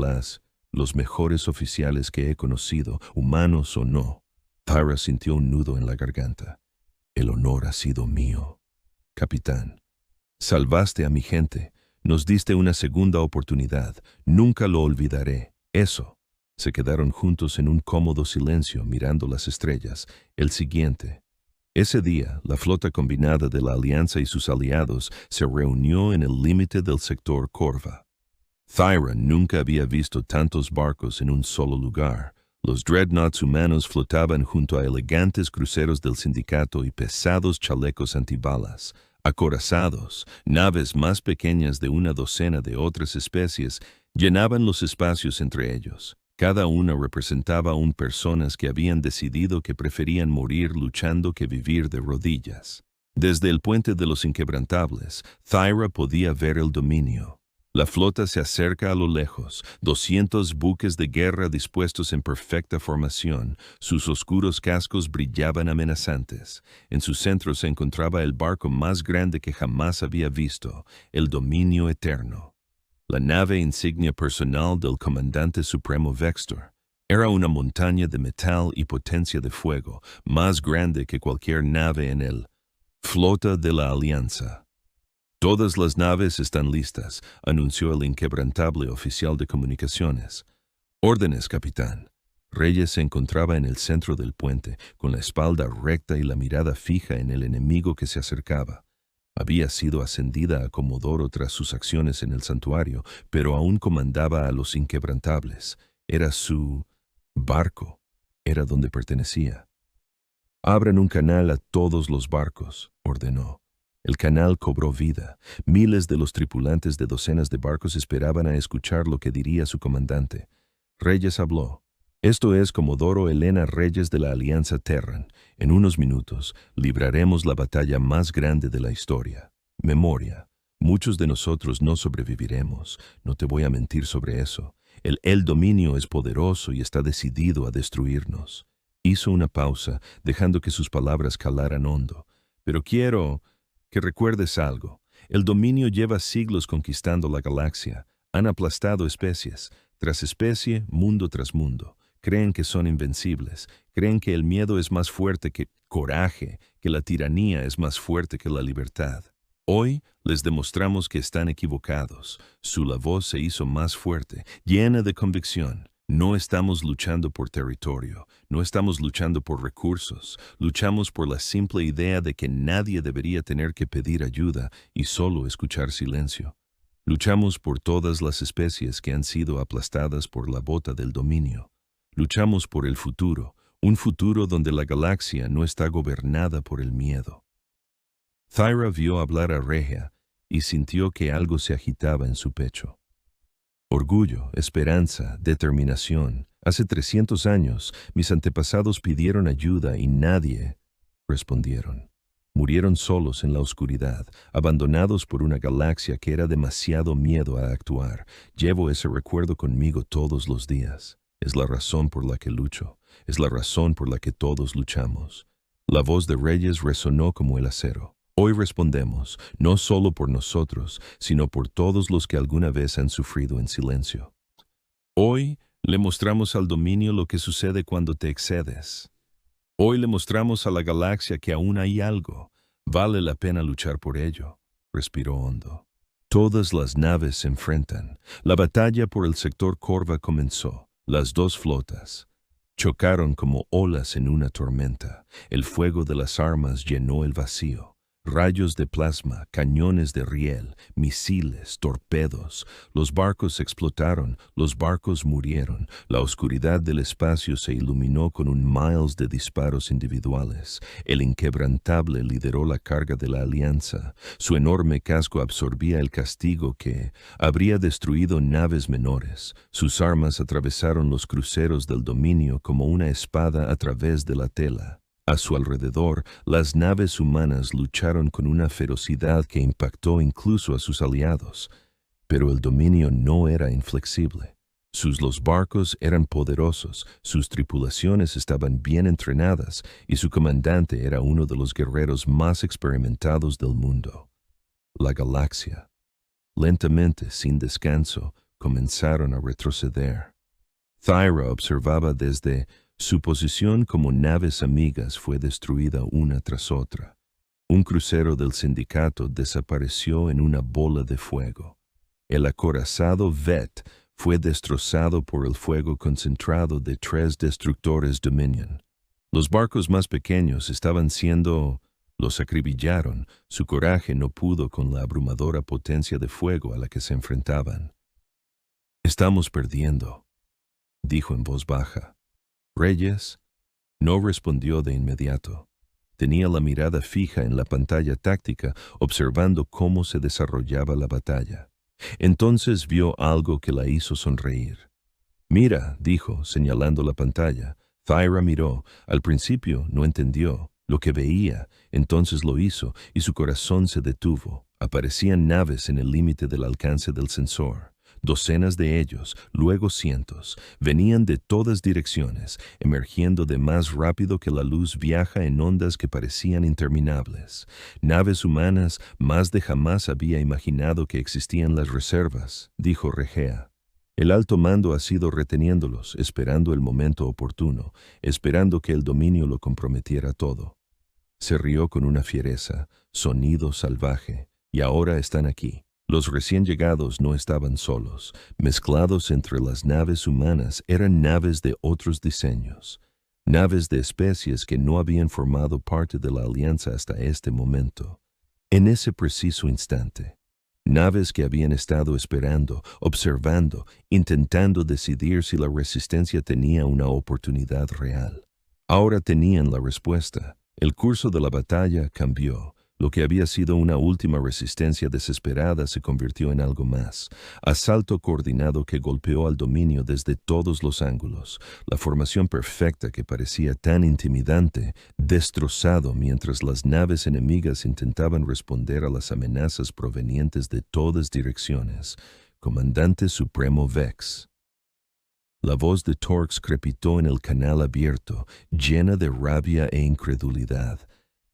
los mejores oficiales que he conocido, humanos o no. Thyra sintió un nudo en la garganta. El honor ha sido mío. Capitán, salvaste a mi gente, nos diste una segunda oportunidad, nunca lo olvidaré. Eso. Se quedaron juntos en un cómodo silencio mirando las estrellas. El siguiente. Ese día, la flota combinada de la Alianza y sus aliados se reunió en el límite del sector Corva. Thyra nunca había visto tantos barcos en un solo lugar. Los dreadnoughts humanos flotaban junto a elegantes cruceros del sindicato y pesados chalecos antibalas. Acorazados, naves más pequeñas de una docena de otras especies llenaban los espacios entre ellos. Cada una representaba a personas que habían decidido que preferían morir luchando que vivir de rodillas. Desde el puente de los inquebrantables, Thyra podía ver el dominio. La flota se acerca a lo lejos, 200 buques de guerra dispuestos en perfecta formación. Sus oscuros cascos brillaban amenazantes. En su centro se encontraba el barco más grande que jamás había visto, el Dominio Eterno. La nave insignia personal del comandante supremo Vextor. Era una montaña de metal y potencia de fuego, más grande que cualquier nave en el Flota de la Alianza. Todas las naves están listas, anunció el inquebrantable oficial de comunicaciones. Órdenes, capitán. Reyes se encontraba en el centro del puente, con la espalda recta y la mirada fija en el enemigo que se acercaba. Había sido ascendida a comodoro tras sus acciones en el santuario, pero aún comandaba a los inquebrantables. Era su barco. Era donde pertenecía. Abran un canal a todos los barcos, ordenó. El canal cobró vida. Miles de los tripulantes de docenas de barcos esperaban a escuchar lo que diría su comandante. Reyes habló. Esto es Comodoro Elena Reyes de la Alianza Terran. En unos minutos libraremos la batalla más grande de la historia. Memoria. Muchos de nosotros no sobreviviremos. No te voy a mentir sobre eso. El dominio es poderoso y está decidido a destruirnos. Hizo una pausa, dejando que sus palabras calaran hondo. Pero quiero que recuerdes algo. El dominio lleva siglos conquistando la galaxia. Han aplastado especies tras especie, mundo tras mundo. Creen que son invencibles. Creen que el miedo es más fuerte que coraje, que la tiranía es más fuerte que la libertad. Hoy les demostramos que están equivocados. Su voz se hizo más fuerte, llena de convicción. No estamos luchando por territorio, no estamos luchando por recursos, luchamos por la simple idea de que nadie debería tener que pedir ayuda y solo escuchar silencio. Luchamos por todas las especies que han sido aplastadas por la bota del dominio. Luchamos por el futuro, un futuro donde la galaxia no está gobernada por el miedo. Thyra vio hablar a Regia y sintió que algo se agitaba en su pecho. Orgullo, esperanza, determinación. Hace 300 años, mis antepasados pidieron ayuda y nadie respondieron. Murieron solos en la oscuridad, abandonados por una galaxia que era demasiado miedo a actuar. Llevo ese recuerdo conmigo todos los días. Es la razón por la que lucho. Es la razón por la que todos luchamos. La voz de Reyes resonó como el acero. Hoy respondemos, no solo por nosotros, sino por todos los que alguna vez han sufrido en silencio. Hoy le mostramos al dominio lo que sucede cuando te excedes. Hoy le mostramos a la galaxia que aún hay algo. Vale la pena luchar por ello. Respiró hondo. Todas las naves se enfrentan. La batalla por el sector Corva comenzó. Las dos flotas chocaron como olas en una tormenta. El fuego de las armas llenó el vacío. Rayos de plasma, cañones de riel, misiles, torpedos. Los barcos explotaron, los barcos murieron. La oscuridad del espacio se iluminó con un miles de disparos individuales. El inquebrantable lideró la carga de la Alianza. Su enorme casco absorbía el castigo que habría destruido naves menores. Sus armas atravesaron los cruceros del dominio como una espada a través de la tela. A su alrededor, las naves humanas lucharon con una ferocidad que impactó incluso a sus aliados. Pero el dominio no era inflexible. Los barcos eran poderosos, sus tripulaciones estaban bien entrenadas y su comandante era uno de los guerreros más experimentados del mundo. La galaxia. Lentamente, sin descanso, comenzaron a retroceder. Thyra observaba desde su posición como naves amigas fue destruida una tras otra. Un crucero del sindicato desapareció en una bola de fuego. El acorazado Vet fue destrozado por el fuego concentrado de 3 destructores Dominion. Los barcos más pequeños los acribillaron. Su coraje no pudo con la abrumadora potencia de fuego a la que se enfrentaban. «Estamos perdiendo», dijo en voz baja. Reyes no respondió de inmediato. Tenía la mirada fija en la pantalla táctica, observando cómo se desarrollaba la batalla. Entonces vio algo que la hizo sonreír. «Mira», dijo, señalando la pantalla. Thyra miró. Al principio no entendió lo que veía, entonces lo hizo y su corazón se detuvo. Aparecían naves en el límite del alcance del sensor. Docenas de ellos, luego cientos, venían de todas direcciones, emergiendo de más rápido que la luz viaja en ondas que parecían interminables. Naves humanas, más de jamás había imaginado que existían las reservas, dijo Regea. El alto mando ha sido reteniéndolos, esperando el momento oportuno, esperando que el dominio lo comprometiera todo. Se rió con una fiereza, sonido salvaje, y ahora están aquí. Los recién llegados no estaban solos. Mezclados entre las naves humanas eran naves de otros diseños, naves de especies que no habían formado parte de la alianza hasta este momento. En ese preciso instante, naves que habían estado esperando, observando, intentando decidir si la resistencia tenía una oportunidad real. Ahora tenían la respuesta. El curso de la batalla cambió. Lo que había sido una última resistencia desesperada se convirtió en algo más. Asalto coordinado que golpeó al dominio desde todos los ángulos. La formación perfecta que parecía tan intimidante, destrozado mientras las naves enemigas intentaban responder a las amenazas provenientes de todas direcciones. Comandante Supremo Vex. La voz de Torx crepitó en el canal abierto, llena de rabia e incredulidad.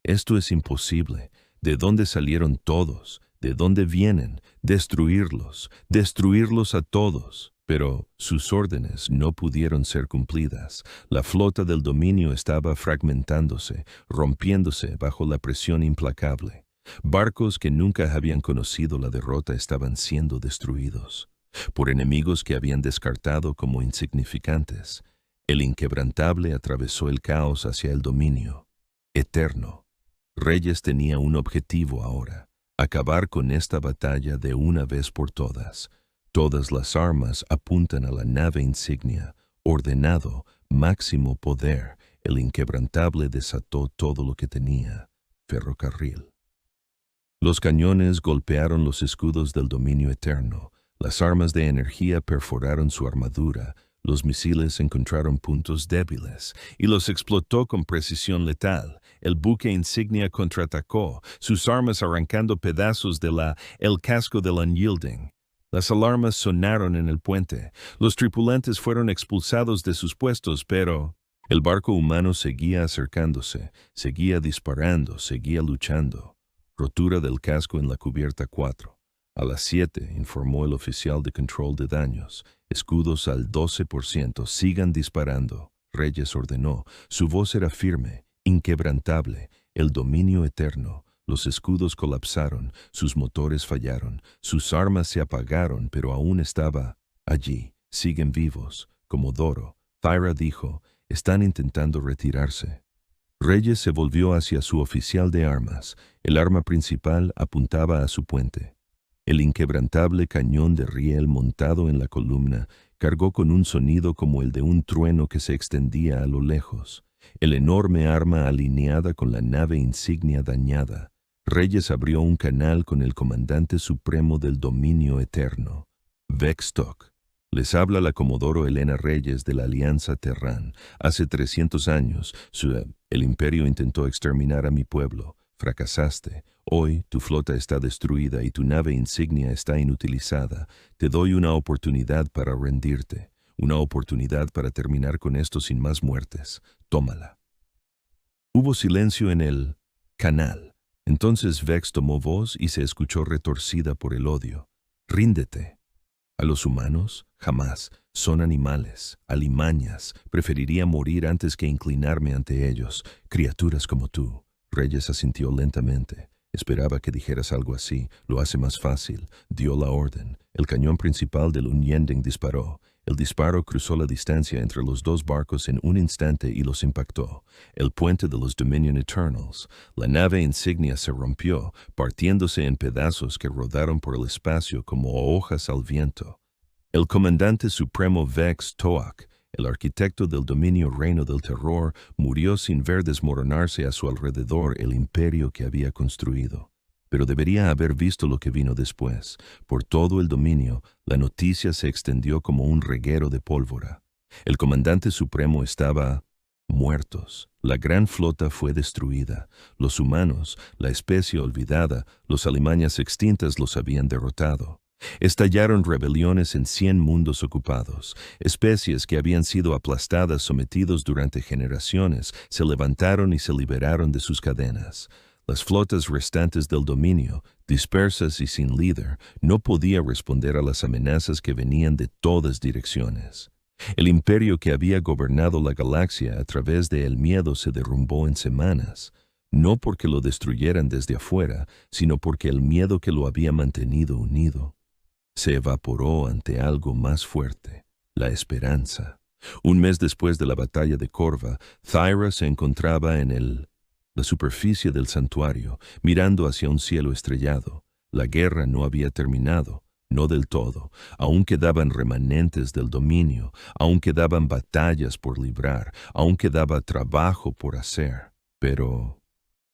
«Esto es imposible. ¿De dónde salieron todos? ¿De dónde vienen? Destruirlos a todos». Pero sus órdenes no pudieron ser cumplidas. La flota del dominio estaba fragmentándose, rompiéndose bajo la presión implacable. Barcos que nunca habían conocido la derrota estaban siendo destruidos por enemigos que habían descartado como insignificantes. El inquebrantable atravesó el caos hacia el dominio eterno. Reyes tenía un objetivo ahora: acabar con esta batalla de una vez por todas. Todas las armas apuntan a la nave insignia. Ordenado, máximo poder, el inquebrantable desató todo lo que tenía: ferrocarril. Los cañones golpearon los escudos del dominio eterno. Las armas de energía perforaron su armadura. Los misiles encontraron puntos débiles y los explotó con precisión letal. El buque insignia contraatacó, sus armas arrancando pedazos el casco del Unyielding. Las alarmas sonaron en el puente. Los tripulantes fueron expulsados de sus puestos, pero el barco humano seguía acercándose, seguía disparando, seguía luchando. Rotura del casco en la cubierta 4. A las 7, informó el oficial de control de daños. Escudos al 12%, sigan disparando. Reyes ordenó. Su voz era firme, inquebrantable. El dominio eterno. Los escudos colapsaron, sus motores fallaron, sus armas se apagaron, pero aún estaba allí. Siguen vivos. Comodoro. Thyra dijo, están intentando retirarse. Reyes se volvió hacia su oficial de armas. El arma principal apuntaba a su puente. El inquebrantable cañón de riel montado en la columna cargó con un sonido como el de un trueno que se extendía a lo lejos. El enorme arma alineada con la nave insignia dañada. Reyes abrió un canal con el comandante supremo del dominio eterno, Vextok. Les habla la Comodoro Elena Reyes de la Alianza Terran. Hace 300 años, el imperio intentó exterminar a mi pueblo. Fracasaste. Hoy tu flota está destruida y tu nave insignia está inutilizada. Te doy una oportunidad para rendirte, una oportunidad para terminar con esto sin más muertes. Tómala. Hubo silencio en el canal. Entonces Vex tomó voz y se escuchó retorcida por el odio. Ríndete. A los humanos, jamás. Son animales, alimañas. Preferiría morir antes que inclinarme ante ellos. Criaturas como tú. Reyes asintió lentamente. Esperaba que dijeras algo así. Lo hace más fácil. Dio la orden. El cañón principal del Unyending disparó. El disparo cruzó la distancia entre los dos barcos en un instante y los impactó. El puente de los Dominion Eternals. La nave insignia se rompió, partiéndose en pedazos que rodaron por el espacio como hojas al viento. El comandante supremo Vex Toak, el arquitecto del dominio reino del terror, murió sin ver desmoronarse a su alrededor el imperio que había construido. Pero debería haber visto lo que vino después. Por todo el dominio, la noticia se extendió como un reguero de pólvora. El comandante supremo estaba muertos. La gran flota fue destruida. Los humanos, la especie olvidada, los alimañas extintas los habían derrotado. Estallaron rebeliones en 100 mundos ocupados. Especies que habían sido aplastadas, sometidos durante generaciones, se levantaron y se liberaron de sus cadenas. Las flotas restantes del dominio, dispersas y sin líder, no podían responder a las amenazas que venían de todas direcciones. El imperio que había gobernado la galaxia a través del miedo se derrumbó en semanas, no porque lo destruyeran desde afuera, sino porque el miedo que lo había mantenido unido se evaporó ante algo más fuerte, la esperanza. Un mes después de la batalla de Corva, Thyra se encontraba en la superficie del santuario, mirando hacia un cielo estrellado. La guerra no había terminado, no del todo. Aún quedaban remanentes del dominio, aún quedaban batallas por librar, aún quedaba trabajo por hacer. Pero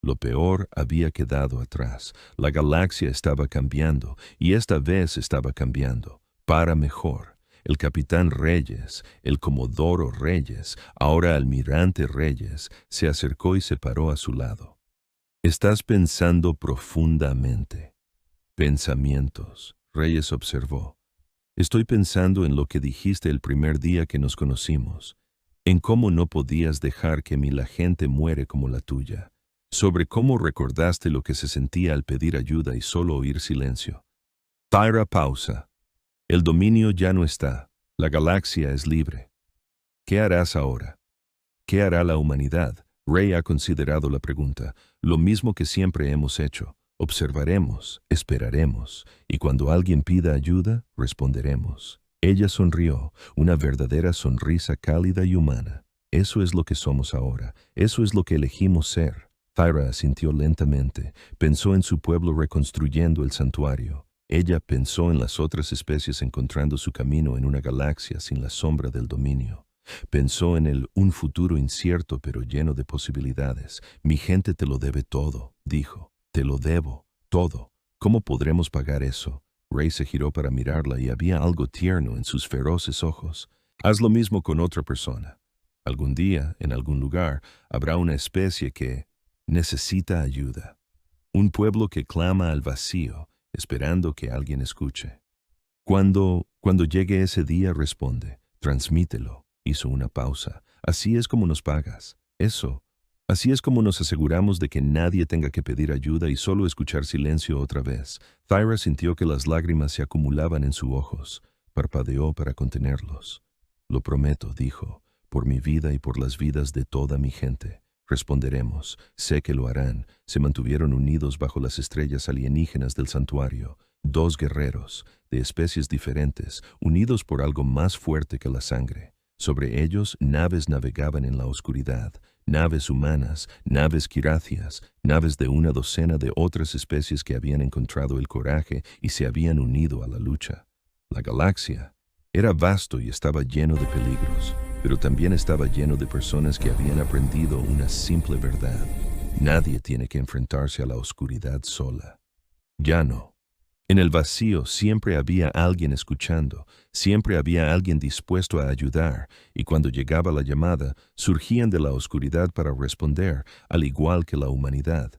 lo peor había quedado atrás. La galaxia estaba cambiando, y esta vez estaba cambiando, para mejor. El capitán Reyes, el comodoro Reyes, ahora almirante Reyes, se acercó y se paró a su lado. Estás pensando profundamente. Pensamientos, Reyes observó. Estoy pensando en lo que dijiste el primer día que nos conocimos, en cómo no podías dejar que la gente muere como la tuya, sobre cómo recordaste lo que se sentía al pedir ayuda y solo oír silencio. Thyra pausa. El dominio ya no está. La galaxia es libre. ¿Qué harás ahora? ¿Qué hará la humanidad? Rey ha considerado la pregunta. Lo mismo que siempre hemos hecho. Observaremos, esperaremos, y cuando alguien pida ayuda, responderemos. Ella sonrió, una verdadera sonrisa cálida y humana. Eso es lo que somos ahora. Eso es lo que elegimos ser. Thyra asintió lentamente. Pensó en su pueblo reconstruyendo el santuario. Ella pensó en las otras especies encontrando su camino en una galaxia sin la sombra del dominio. Pensó en un futuro incierto pero lleno de posibilidades. Mi gente te lo debe todo, dijo. Te lo debo, todo. ¿Cómo podremos pagar eso? Rey se giró para mirarla y había algo tierno en sus feroces ojos. Haz lo mismo con otra persona. Algún día, en algún lugar, habrá una especie que necesita ayuda. Un pueblo que clama al vacío, esperando que alguien escuche. Cuando llegue ese día, responde, transmítelo. Hizo una pausa. Así es como nos pagas. Eso. Así es como nos aseguramos de que nadie tenga que pedir ayuda y solo escuchar silencio otra vez. Thyra sintió que las lágrimas se acumulaban en sus ojos. Parpadeó para contenerlos. Lo prometo, dijo, por mi vida y por las vidas de toda mi gente. Responderemos, sé que lo harán. Se mantuvieron unidos bajo las estrellas alienígenas del santuario. 2 guerreros, de especies diferentes, unidos por algo más fuerte que la sangre. Sobre ellos naves navegaban en la oscuridad, naves humanas, naves quiracias, naves de una docena de otras especies que habían encontrado el coraje y se habían unido a la lucha. La galaxia era vasto y estaba lleno de peligros, pero también estaba lleno de personas que habían aprendido una simple verdad. Nadie tiene que enfrentarse a la oscuridad sola. Ya no. En el vacío siempre había alguien escuchando, siempre había alguien dispuesto a ayudar, y cuando llegaba la llamada, surgían de la oscuridad para responder, al igual que la humanidad.